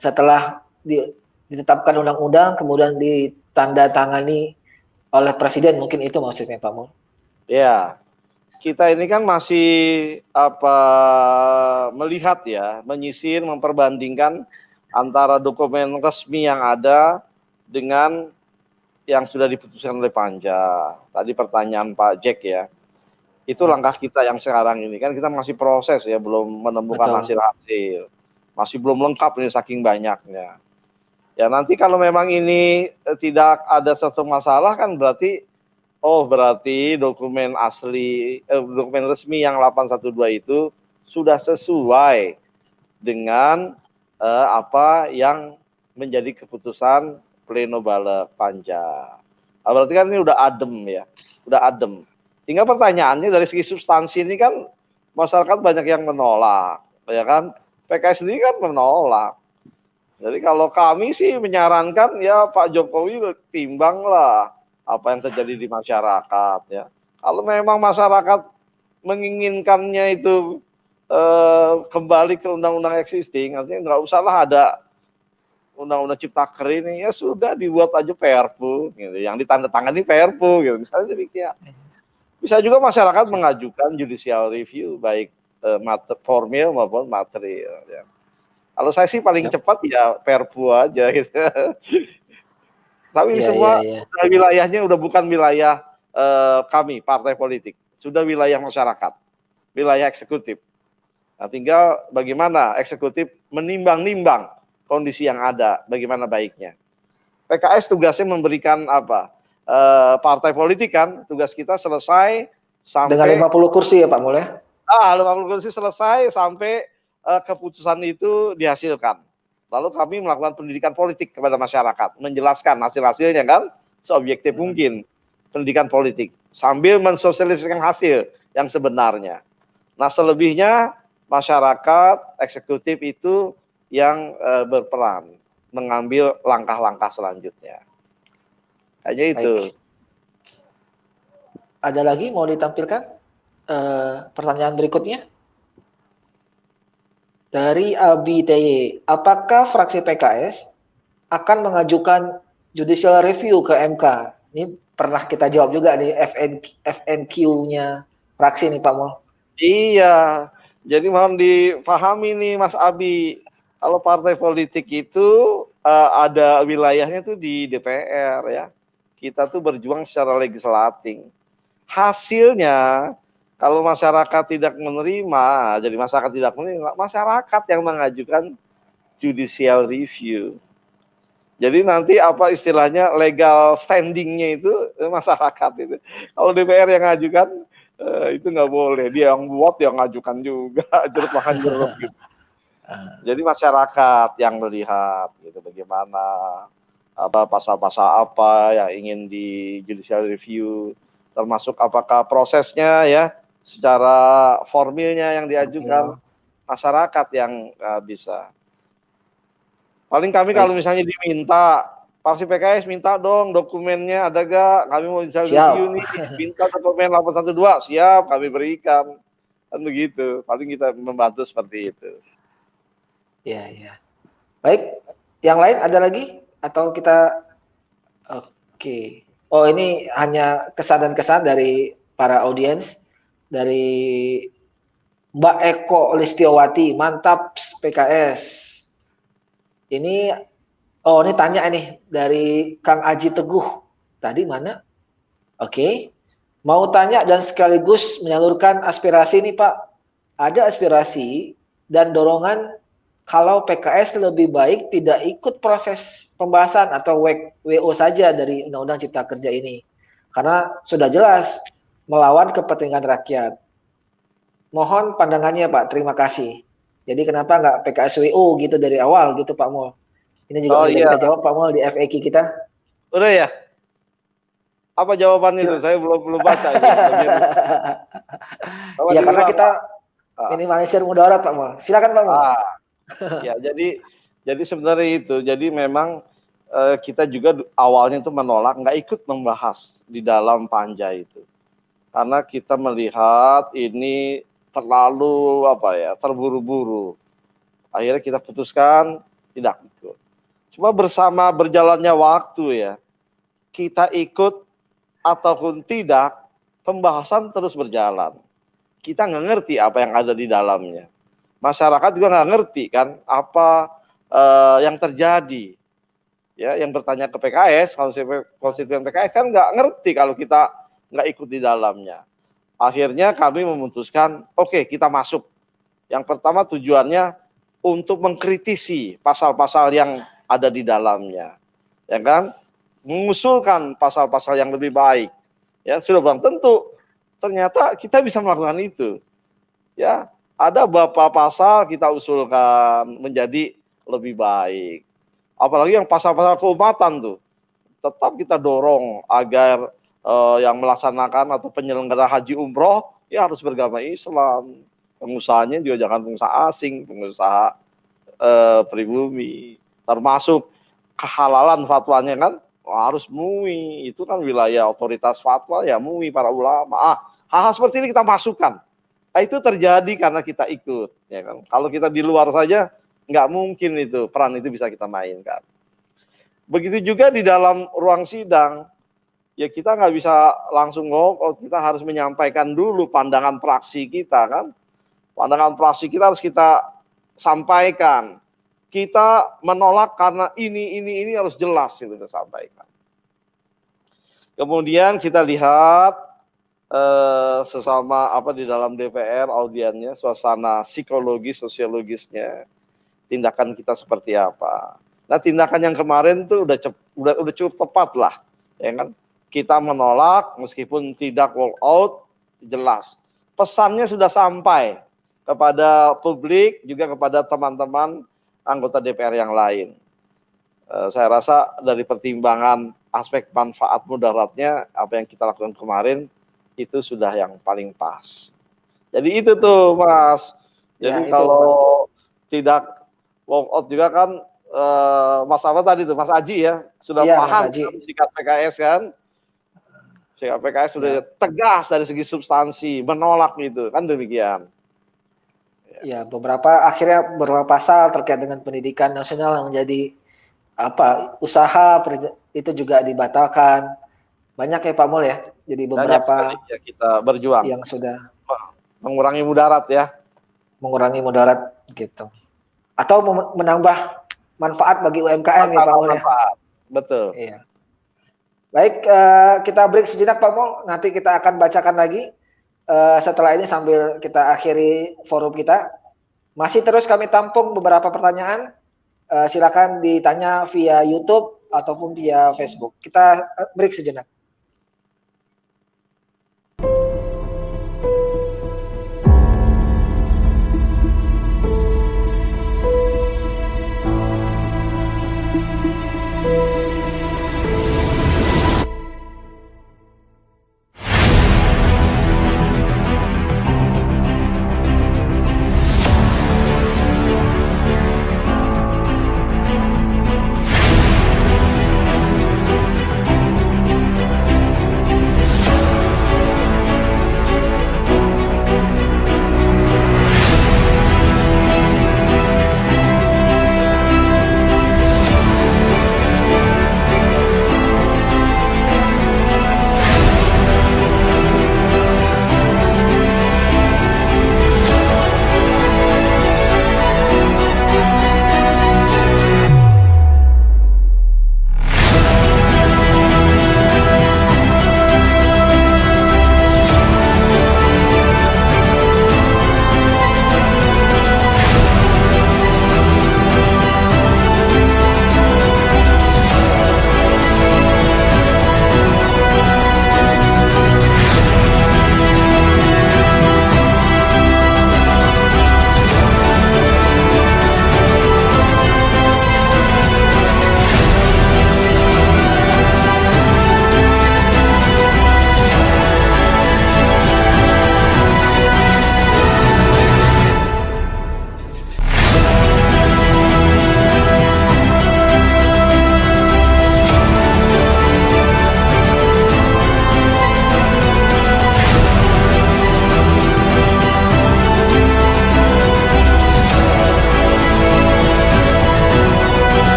Setelah ditetapkan undang-undang, kemudian ditandatangani oleh Presiden, mungkin itu maksudnya Pak Mul? Ya, kita ini kan masih melihat ya, menyisir, memperbandingkan antara dokumen resmi yang ada dengan yang sudah diputuskan oleh Panja. Tadi pertanyaan Pak Jack ya, itu langkah kita yang sekarang ini kan kita masih proses ya, belum menemukan hasil-hasil, masih belum lengkap ini saking banyaknya. Ya nanti kalau memang ini tidak ada suatu masalah kan berarti dokumen asli, dokumen resmi yang 812 itu sudah sesuai dengan apa yang menjadi keputusan pleno bala Panja. Nah, berarti kan ini udah adem ya, udah adem. Tinggal pertanyaannya dari segi substansi ini kan masyarakat banyak yang menolak, ya kan? PKS sendiri kan menolak. Jadi kalau kami sih menyarankan ya Pak Jokowi timbanglah apa yang terjadi di masyarakat ya. Kalau memang masyarakat menginginkannya itu kembali ke undang-undang existing, artinya nggak usahlah ada undang-undang Ciptaker ini, ya sudah dibuat aja Perpu gitu, yang ditandatangani Perpu gitu, misalnya demikian. Bisa juga masyarakat mengajukan judicial review baik formil maupun material ya. Kalau saya sih paling cepat ya Perpu aja gitu. Tapi semua wilayahnya udah bukan wilayah kami partai politik, sudah wilayah masyarakat, wilayah eksekutif. Nah, tinggal bagaimana eksekutif menimbang-nimbang kondisi yang ada, bagaimana baiknya. PKS tugasnya memberikan apa? Partai politik kan, tugas kita selesai sampai dengan 50 kursi ya Pak Mul ya. 50 kursi selesai sampai keputusan itu dihasilkan. Lalu kami melakukan pendidikan politik kepada masyarakat, menjelaskan hasil-hasilnya kan, seobjektif mungkin pendidikan politik, sambil mensosialisasikan hasil yang sebenarnya. Nah, selebihnya masyarakat, eksekutif itu yang berperan mengambil langkah-langkah selanjutnya. Hanya itu. Baik. Ada lagi mau ditampilkan pertanyaan berikutnya? Dari Abi TY, apakah fraksi PKS akan mengajukan judicial review ke MK? Ini pernah kita jawab juga di FNQ-nya fraksi nih Pak Mul. Iya, jadi mohon dipahami nih Mas Abi, kalau partai politik itu ada wilayahnya tuh di DPR ya. Kita tuh berjuang secara legislatif. Hasilnya kalau masyarakat tidak menerima, jadi masyarakat tidak menerima, masyarakat yang mengajukan judicial review. Jadi nanti apa istilahnya legal standingnya itu masyarakat itu. Kalau DPR yang ngajukan itu nggak boleh. Dia yang buat, yang ngajukan juga, jeruk makan jeruk gitu. Jadi masyarakat yang melihat gitu bagaimana apa pasal-pasal apa yang ingin di judicial review, termasuk apakah prosesnya ya secara formilnya yang diajukan masyarakat yang bisa. Paling kami kalau misalnya diminta, fraksi PKS minta dong dokumennya ada gak? Kami mau judicial review nih, minta dokumen 812, siap kami berikan. Kan begitu, paling kita membantu seperti itu. Ya, ya. Baik, yang lain ada lagi? Atau kita, oke. Oh, ini hanya kesan dan kesan dari para audiens. Dari Mbak Eko Listiawati, mantap PKS. Ini, oh ini tanya nih dari Kang Aji Teguh. Tadi mana? Oke. Mau tanya dan sekaligus menyalurkan aspirasi nih Pak. Ada aspirasi dan dorongan kalau PKS lebih baik tidak ikut proses pembahasan atau WO saja dari Undang-Undang Cipta Kerja ini. Karena sudah jelas melawan kepentingan rakyat. Mohon pandangannya Pak, terima kasih. Jadi kenapa nggak PKS WO gitu dari awal gitu Pak Mul? Ini juga kita jawab Pak Mul di FAQ kita. Udah ya? Apa jawabannya itu? Saya belum baca itu. Ya karena kita minimalisir mudarat Pak Mul. Silakan Pak Mul. Ya jadi sebenarnya itu. Jadi memang kita juga awalnya itu menolak, nggak ikut membahas di dalam panja itu. Karena kita melihat ini terlalu terburu-buru. Akhirnya kita putuskan tidak ikut. Cuma bersama berjalannya waktu ya, kita ikut ataupun tidak, pembahasan terus berjalan. Kita nggak ngerti apa yang ada di dalamnya. Masyarakat juga nggak ngerti kan apa yang terjadi. Ya, yang bertanya ke PKS, konstituen PKS kan nggak ngerti kalau kita nggak ikut di dalamnya. Akhirnya kami memutuskan, oke, kita masuk. Yang pertama tujuannya untuk mengkritisi pasal-pasal yang ada di dalamnya, ya kan? Mengusulkan pasal-pasal yang lebih baik. Ya, sudah belum tentu. Ternyata kita bisa melakukan itu. Ya, ada beberapa pasal kita usulkan menjadi lebih baik. Apalagi yang pasal-pasal keumatan tuh, tetap kita dorong agar yang melaksanakan atau penyelenggara haji umroh ya harus beragama Islam. Pengusahanya juga jangan pengusaha asing, pengusaha pribumi. Termasuk kehalalan fatwanya kan harus MUI, itu kan wilayah otoritas fatwa ya MUI para ulama. Hal-hal seperti ini kita masukkan. Nah, itu terjadi karena kita ikut, ya kan. Kalau kita di luar saja nggak mungkin itu peran itu bisa kita mainkan. Begitu juga di dalam ruang sidang. Ya kita nggak bisa langsung kita harus menyampaikan dulu pandangan praksi kita kan. Pandangan praksi kita harus kita sampaikan. Kita menolak karena ini harus jelas itu kita sampaikan. Kemudian kita lihat sesama di dalam DPR audiennya, suasana psikologis, sosiologisnya, tindakan kita seperti apa. Nah, tindakan yang kemarin tuh udah cukup tepat lah, ya kan? Kita menolak meskipun tidak walk out, jelas. Pesannya sudah sampai kepada publik, juga kepada teman-teman anggota DPR yang lain. Saya rasa dari pertimbangan aspek manfaat mudaratnya, apa yang kita lakukan kemarin, itu sudah yang paling pas. Jadi itu tuh, Mas. Jadi ya, kalau tidak walk out juga kan, Mas apa tadi tuh, Mas Aji ya, sudah paham sikap PKS kan. Sikap PKS sudah tegas dari segi substansi, menolak gitu, kan demikian. Ya, akhirnya beberapa pasal terkait dengan pendidikan nasional yang menjadi usaha itu juga dibatalkan. Banyak ya Pak Mul ya. Jadi beberapa ya, kita berjuang yang sudah mengurangi mudarat ya. Mengurangi mudarat gitu. Atau menambah manfaat bagi UMKM ya Pak Mul ya. Betul. Iya. Baik, kita break sejenak Pak Mul, nanti kita akan bacakan lagi setelah ini sambil kita akhiri forum kita. Masih terus kami tampung beberapa pertanyaan, silakan ditanya via YouTube ataupun via Facebook. Kita break sejenak.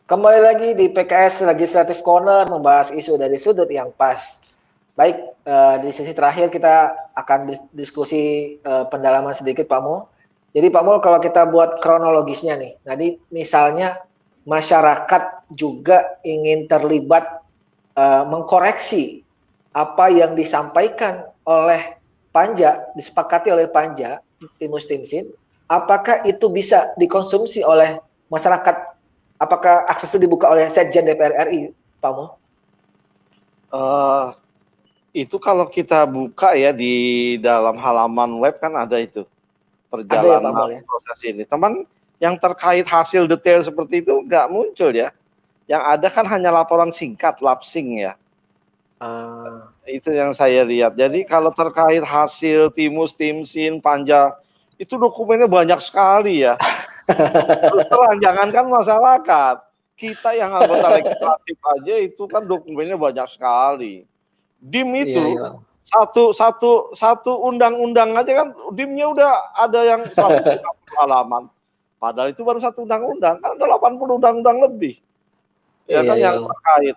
Kembali lagi di PKS Legislative Corner membahas isu dari sudut yang pas. Baik, di sesi terakhir kita akan diskusi pendalaman sedikit Pak Mul. Jadi Pak Mul, kalau kita buat kronologisnya nih, tadi misalnya masyarakat juga ingin terlibat mengkoreksi apa yang disampaikan oleh Panja, disepakati oleh Panja, Timus Timsin, apakah itu bisa dikonsumsi oleh masyarakat? Apakah akses itu dibuka oleh Sekjen DPR RI, Pak Mul? Itu kalau kita buka ya di dalam halaman web kan ada itu perjalanan ada ya, Pak Mul, ya? Proses ini. Teman, yang terkait hasil detail seperti itu nggak muncul ya. Yang ada kan hanya laporan singkat, lapsing ya. Itu yang saya lihat. Jadi kalau terkait hasil Timus, Timsin, Panja, itu dokumennya banyak sekali ya. Terus terang, jangankan masyarakat, kita yang anggota legislatif aja itu kan dokumennya banyak sekali. DIM itu satu undang-undang aja kan DIM-nya udah ada yang 150 halaman. Padahal itu baru satu undang-undang, kan ada 80 undang-undang lebih. Ya kan yang terkait.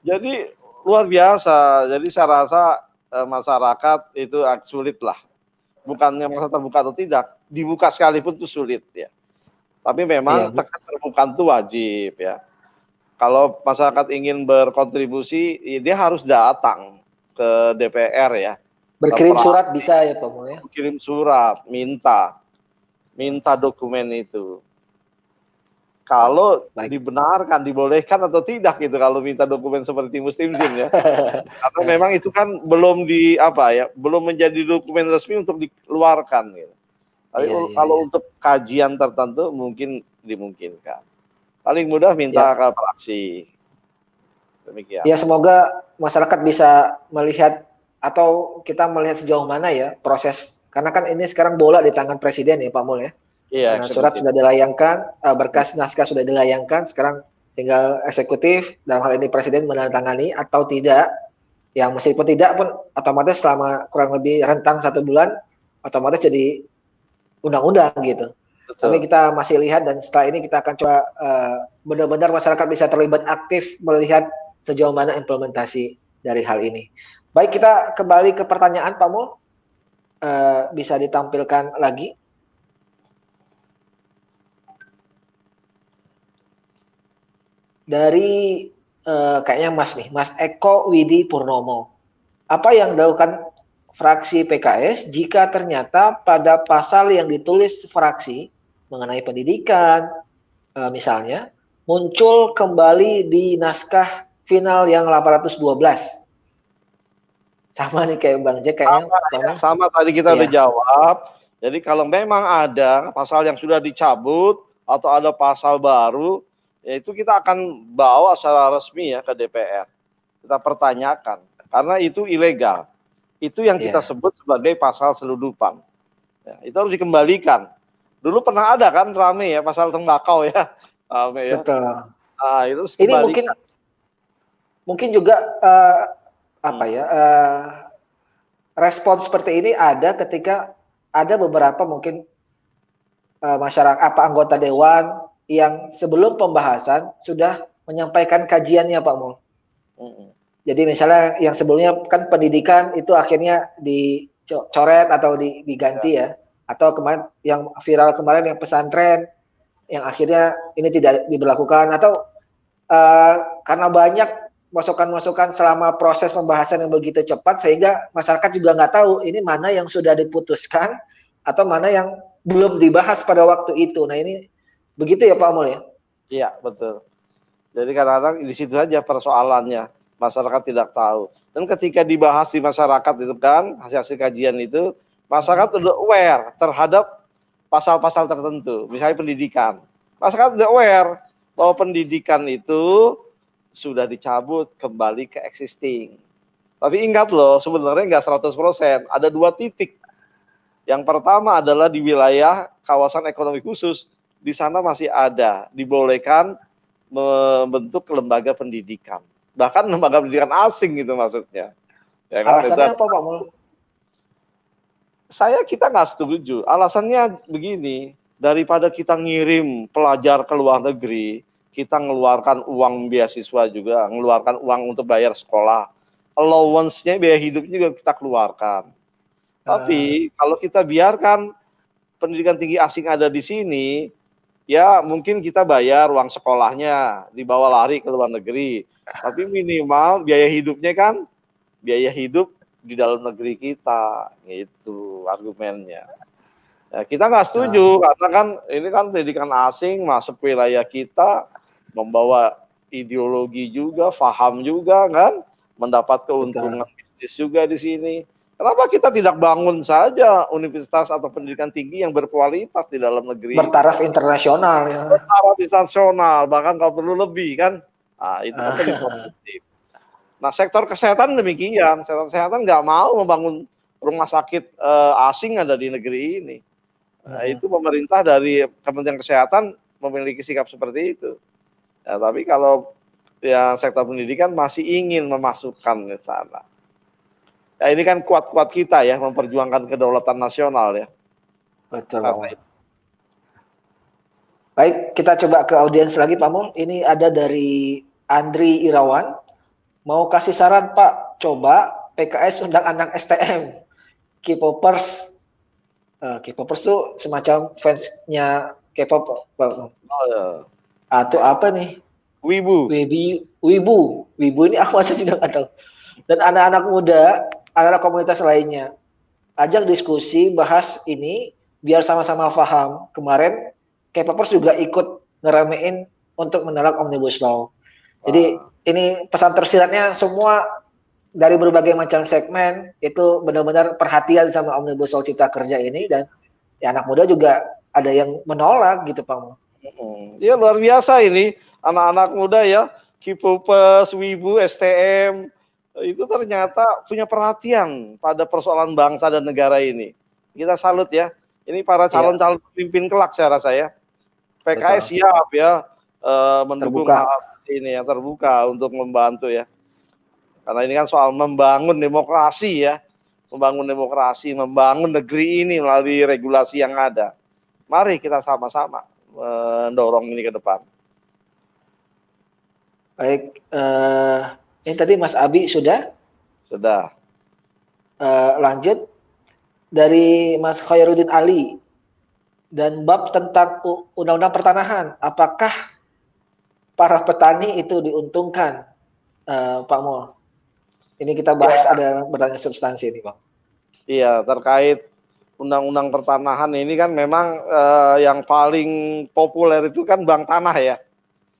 Jadi luar biasa. Jadi saya rasa masyarakat itu sulit lah. Bukannya masa terbuka atau tidak, dibuka sekalipun itu sulit ya. Tapi memang keterbukaan itu wajib ya. Kalau masyarakat ingin berkontribusi, dia harus datang ke DPR ya. Berkirim surat bisa ya Pak Mul ya? Kirim surat, minta dokumen itu. Kalau dibenarkan, dibolehkan atau tidak gitu kalau minta dokumen seperti Muslim Zin ya. Karena memang itu kan belum belum menjadi dokumen resmi untuk dikeluarkan gitu. Tapi kalau untuk kajian tertentu mungkin dimungkinkan. Paling mudah minta ke fraksi. Demikian. Ya semoga masyarakat bisa melihat atau kita melihat sejauh mana ya proses, karena kan ini sekarang bola di tangan presiden ya Pak Mul ya. Iya, nah, surat sudah dilayangkan, berkas naskah sudah dilayangkan, sekarang tinggal eksekutif, dalam hal ini presiden menandatangani atau tidak. Yang meskipun tidak pun otomatis selama kurang lebih rentang 1 bulan, otomatis jadi undang-undang gitu. Betul. Tapi kita masih lihat dan setelah ini kita akan coba benar-benar masyarakat bisa terlibat aktif melihat sejauh mana implementasi dari hal ini. Baik, kita kembali ke pertanyaan Pak Mul. Bisa ditampilkan lagi. Dari kayaknya Mas Eko Widi Purnomo. Apa yang dilakukan fraksi PKS jika ternyata pada pasal yang ditulis fraksi mengenai pendidikan misalnya muncul kembali di naskah final yang 812? Sama nih kayak Bang Jack kayaknya. Sama tadi kita udah jawab. Jadi kalau memang ada pasal yang sudah dicabut atau ada pasal baru, ya itu kita akan bawa secara resmi ya ke DPR. Kita pertanyakan karena itu ilegal. Itu yang kita sebut sebagai pasal selundupan. Ya, itu harus dikembalikan. Dulu pernah ada kan rame ya pasal tembakau ya. Rame, ya. Betul. Nah, itu ini mungkin juga respon seperti ini ada ketika ada beberapa mungkin masyarakat anggota dewan yang sebelum pembahasan sudah menyampaikan kajiannya Pak Mul. Jadi misalnya yang sebelumnya kan pendidikan itu akhirnya dicoret atau diganti ya. Atau kemarin yang viral kemarin yang pesantren yang akhirnya ini tidak diberlakukan, atau karena banyak masukan-masukan selama proses pembahasan yang begitu cepat sehingga masyarakat juga nggak tahu ini mana yang sudah diputuskan atau mana yang belum dibahas pada waktu itu. Nah ini begitu ya Pak Mul ya? Iya betul. Jadi kadang-kadang di situ saja persoalannya, masyarakat tidak tahu. Dan ketika dibahas di masyarakat itu kan hasil kajian itu, masyarakat sudah aware terhadap pasal-pasal tertentu, misalnya pendidikan. Masyarakat sudah aware bahwa pendidikan itu sudah dicabut kembali ke existing. Tapi ingat loh, sebenarnya nggak 100%, ada 2 titik. Yang pertama adalah di wilayah kawasan ekonomi khusus, di sana masih ada, dibolehkan membentuk lembaga pendidikan. Bahkan lembaga pendidikan asing gitu maksudnya. Ya, kan? Alasannya apa Pak Mul? Kita nggak setuju. Alasannya begini, daripada kita ngirim pelajar ke luar negeri, kita ngeluarkan uang beasiswa juga, ngeluarkan uang untuk bayar sekolah, allowance-nya, biaya hidupnya juga kita keluarkan. Tapi kalau kita biarkan pendidikan tinggi asing ada di sini, ya mungkin kita bayar uang sekolahnya, dibawa lari ke luar negeri. Tapi minimal biaya hidupnya kan, biaya hidup di dalam negeri kita, gitu argumennya. Ya, kita nggak setuju karena kan ini kan pendidikan asing masuk wilayah kita, membawa ideologi juga, paham juga kan, mendapat keuntungan bisnis juga di sini. Kenapa kita tidak bangun saja universitas atau pendidikan tinggi yang berkualitas di dalam negeri? Bertaraf internasional ya. Bertaraf internasional, bahkan kalau perlu lebih kan. Nah, itu kan lebih positif. Nah, sektor kesehatan demikian. Sektor kesehatan nggak mau membangun rumah sakit asing ada di negeri ini. Nah, itu pemerintah dari Kementerian Kesehatan memiliki sikap seperti itu. Ya, tapi kalau yang sektor pendidikan masih ingin memasukkan ke sana. Ya, ini kan kuat-kuat kita ya, memperjuangkan kedaulatan nasional ya. Betul. Baik, kita coba ke audiens lagi Pak Mul. Ini ada dari Andri Irawan. Mau kasih saran Pak, coba PKS undang anak STM. K-popers. K-popers tuh semacam fansnya K-pop. Oh, ya. Atau apa nih? Wibu. Wibu ini aku aja juga nggak tahu. Dan anak-anak muda, anak-anak komunitas lainnya, ajak diskusi, bahas ini, biar sama-sama paham. Kemarin K-popers juga ikut ngeramein untuk menolak Omnibus Law. Jadi ini pesan tersiratnya semua dari berbagai macam segmen itu benar-benar perhatian sama Omnibus Law Cipta Kerja ini, dan ya, anak muda juga ada yang menolak gitu Pak Mo. Ya luar biasa ini anak-anak muda ya, K-popers, Wibu, STM itu ternyata punya perhatian pada persoalan bangsa dan negara ini. Kita salut ya. Ini para calon-calon pemimpin kelak saya rasa ya. PKS siap ya mendukung hal ini yang terbuka untuk membantu ya. Karena ini kan soal membangun demokrasi ya. Membangun demokrasi, membangun negeri ini melalui regulasi yang ada. Mari kita sama-sama mendorong ini ke depan. Baik, ini tadi Mas Abi sudah? Sudah. Lanjut dari Mas Khairuddin Ali. Dan bab tentang undang-undang pertanahan, apakah para petani itu diuntungkan, Pak Mul? Ini kita bahas ada bertanya substansi ini, Pak. Iya, terkait undang-undang pertanahan ini kan memang yang paling populer itu kan bank tanah ya.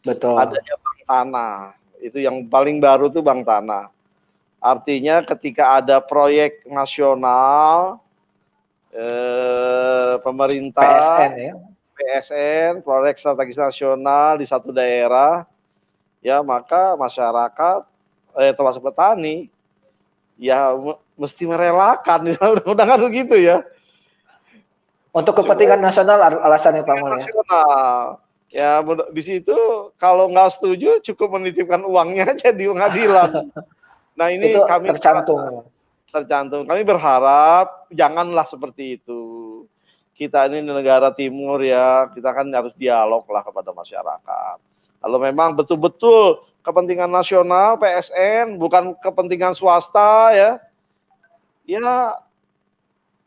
Betul. Adanya bank tanah, itu yang paling baru tuh bank tanah. Artinya ketika ada proyek nasional, pemerintah, PSN ya. PSN, proyek strategis nasional di satu daerah, ya maka masyarakat, termasuk petani, ya mesti merelakan, undang-undang kan begitu ya. Untuk kepentingan nasional alasannya Pak Mul ya. Ya di situ kalau nggak setuju cukup menitipkan uangnya aja di pengadilan. Nah ini itu kami tercantum. Kami berharap janganlah seperti itu. Kita ini negara timur ya, kita kan harus dialog lah kepada masyarakat. Kalau memang betul-betul kepentingan nasional PSN bukan kepentingan swasta ya, ya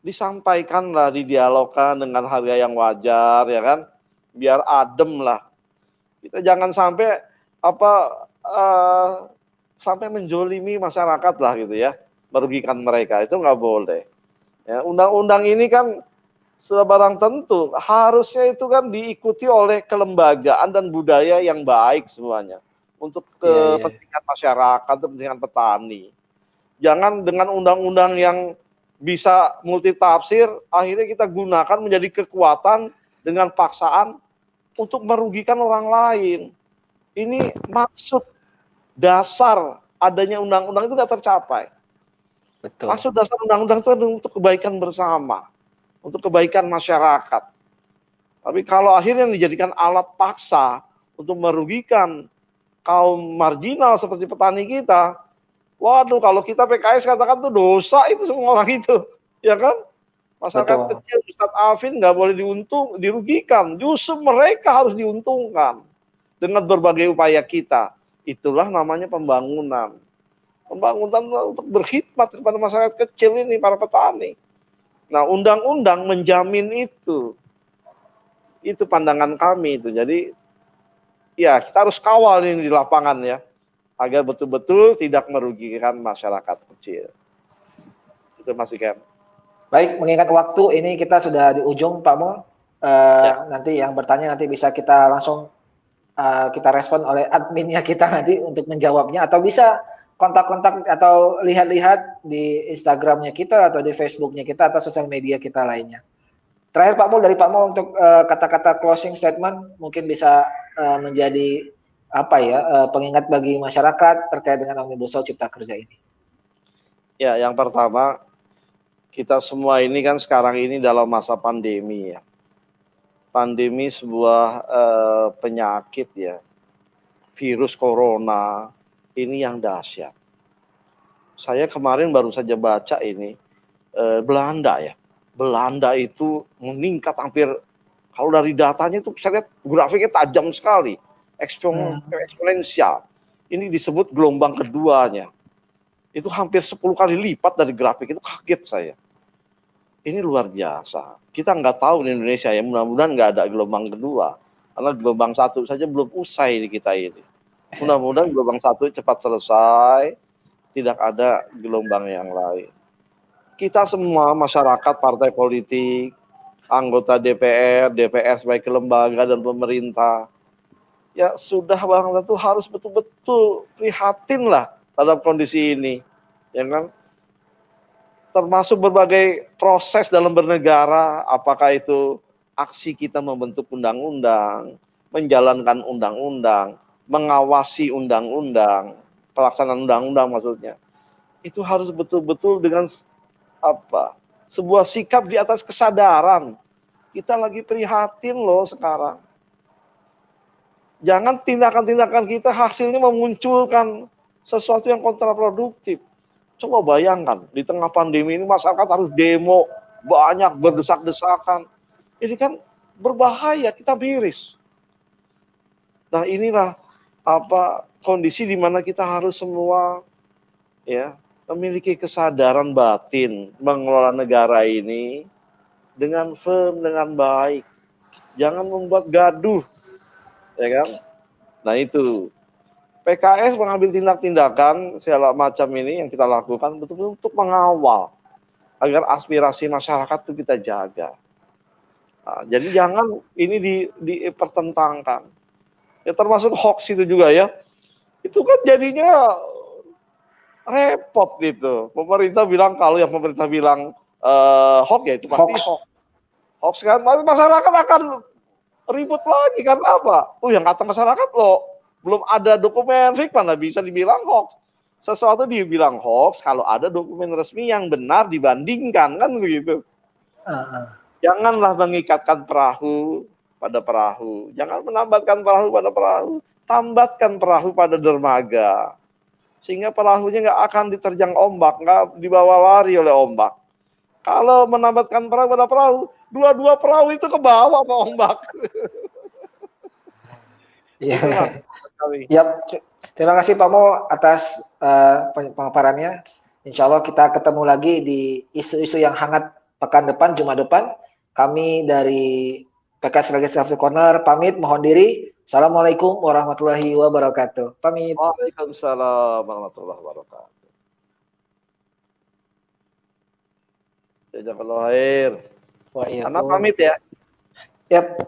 disampaikanlah, didialogkan dengan harga yang wajar ya kan, biar adem lah. Kita jangan sampai sampai menjolimi masyarakat lah gitu ya, merugikan mereka, itu nggak boleh. Ya, undang-undang ini kan sudah barang tentu harusnya itu kan diikuti oleh kelembagaan dan budaya yang baik semuanya untuk kepentingan masyarakat, kepentingan petani. Jangan dengan undang-undang yang bisa multitafsir akhirnya kita gunakan menjadi kekuatan dengan paksaan untuk merugikan orang lain. Ini maksud dasar adanya undang-undang itu tidak tercapai. Betul. Maksud dasar undang-undang itu untuk kebaikan bersama, untuk kebaikan masyarakat. Tapi kalau akhirnya dijadikan alat paksa untuk merugikan kaum marginal seperti petani kita, waduh, kalau kita PKS katakan tuh dosa itu semua orang itu, ya kan? Masyarakat kecil, Ustadz Afin nggak boleh dirugikan, justru mereka harus diuntungkan dengan berbagai upaya kita. Itulah namanya pembangunan. Pembangunan untuk berkhidmat kepada masyarakat kecil ini, para petani. Nah, undang-undang menjamin itu. Itu pandangan kami itu. Jadi, ya kita harus kawal ini di lapangan ya, agar betul-betul tidak merugikan masyarakat kecil. Itu Mas Ikem. Baik, mengingat waktu ini kita sudah di ujung Pak Mul. Nanti yang bertanya nanti bisa kita langsung kita respon oleh adminnya kita nanti untuk menjawabnya, atau bisa kontak-kontak atau lihat-lihat di Instagramnya kita atau di Facebooknya kita atau sosial media kita lainnya. Terakhir Pak Mul, dari Pak Mul untuk kata-kata closing statement mungkin bisa menjadi pengingat bagi masyarakat terkait dengan Omnibus Law Cipta Kerja ini. Ya, yang pertama, kita semua ini kan sekarang ini dalam masa pandemi ya. Pandemi sebuah penyakit ya, virus corona ini yang dahsyat. Saya kemarin baru saja baca ini, Belanda ya. Belanda itu meningkat hampir Kalau dari datanya itu saya lihat grafiknya tajam sekali, eksponensial. Ini disebut gelombang keduanya. Itu hampir 10 kali lipat dari grafik, itu kaget saya. Ini luar biasa. Kita nggak tahu di Indonesia ya, mudah-mudahan nggak ada gelombang kedua. Karena gelombang satu saja belum usai di kita ini. Mudah-mudahan gelombang satu cepat selesai, tidak ada gelombang yang lain. Kita semua masyarakat, partai politik, anggota DPR, DPR sebagai lembaga dan pemerintah, ya sudah bangsa itu harus betul-betul prihatin lah dalam kondisi ini, ya kan? Termasuk berbagai proses dalam bernegara, apakah itu aksi kita membentuk undang-undang, menjalankan undang-undang, mengawasi undang-undang, pelaksanaan undang-undang maksudnya, itu harus betul-betul dengan apa? Sebuah sikap di atas kesadaran. Kita lagi prihatin loh sekarang. Jangan tindakan-tindakan kita hasilnya memunculkan sesuatu yang kontraproduktif. Coba bayangkan, di tengah pandemi ini masyarakat harus demo, banyak berdesak-desakan. Ini kan berbahaya, kita miris. Nah inilah kondisi di mana kita harus semua ya memiliki kesadaran batin mengelola negara ini dengan firm, dengan baik. Jangan membuat gaduh, ya kan? Nah itu. PKS mengambil tindak-tindakan segala macam ini yang kita lakukan betul-betul untuk mengawal agar aspirasi masyarakat itu kita jaga. Nah, jadi jangan ini dipertentangkan. Ya termasuk hoax itu juga ya. Itu kan jadinya repot gitu. Pemerintah bilang, kalau yang pemerintah bilang hoax ya itu pasti hoax. Hoax kan masyarakat akan ribut lagi kan apa? Yang kata masyarakat loh, belum ada dokumen fix mana bisa dibilang hoax. Sesuatu dibilang hoax kalau ada dokumen resmi yang benar dibandingkan, kan begitu. Janganlah mengikatkan perahu pada perahu. Jangan menambatkan perahu pada perahu. Tambatkan perahu pada dermaga. Sehingga perahunya nggak akan diterjang ombak, nggak dibawa lari oleh ombak. Kalau menambatkan perahu pada perahu, dua-dua perahu itu ke bawah sama ombak. Iya. Yap, terima kasih Pak Mo atas pemaparannya. Insya Allah kita ketemu lagi di isu-isu yang hangat pekan depan, Jumat depan. Kami dari PKS Legislative Corner pamit, mohon diri. Assalamualaikum warahmatullahi wabarakatuh. Pamit. Waalaikumsalam warahmatullahi wabarakatuh. Jazakallahu khair. Anak pamit ya. Yap.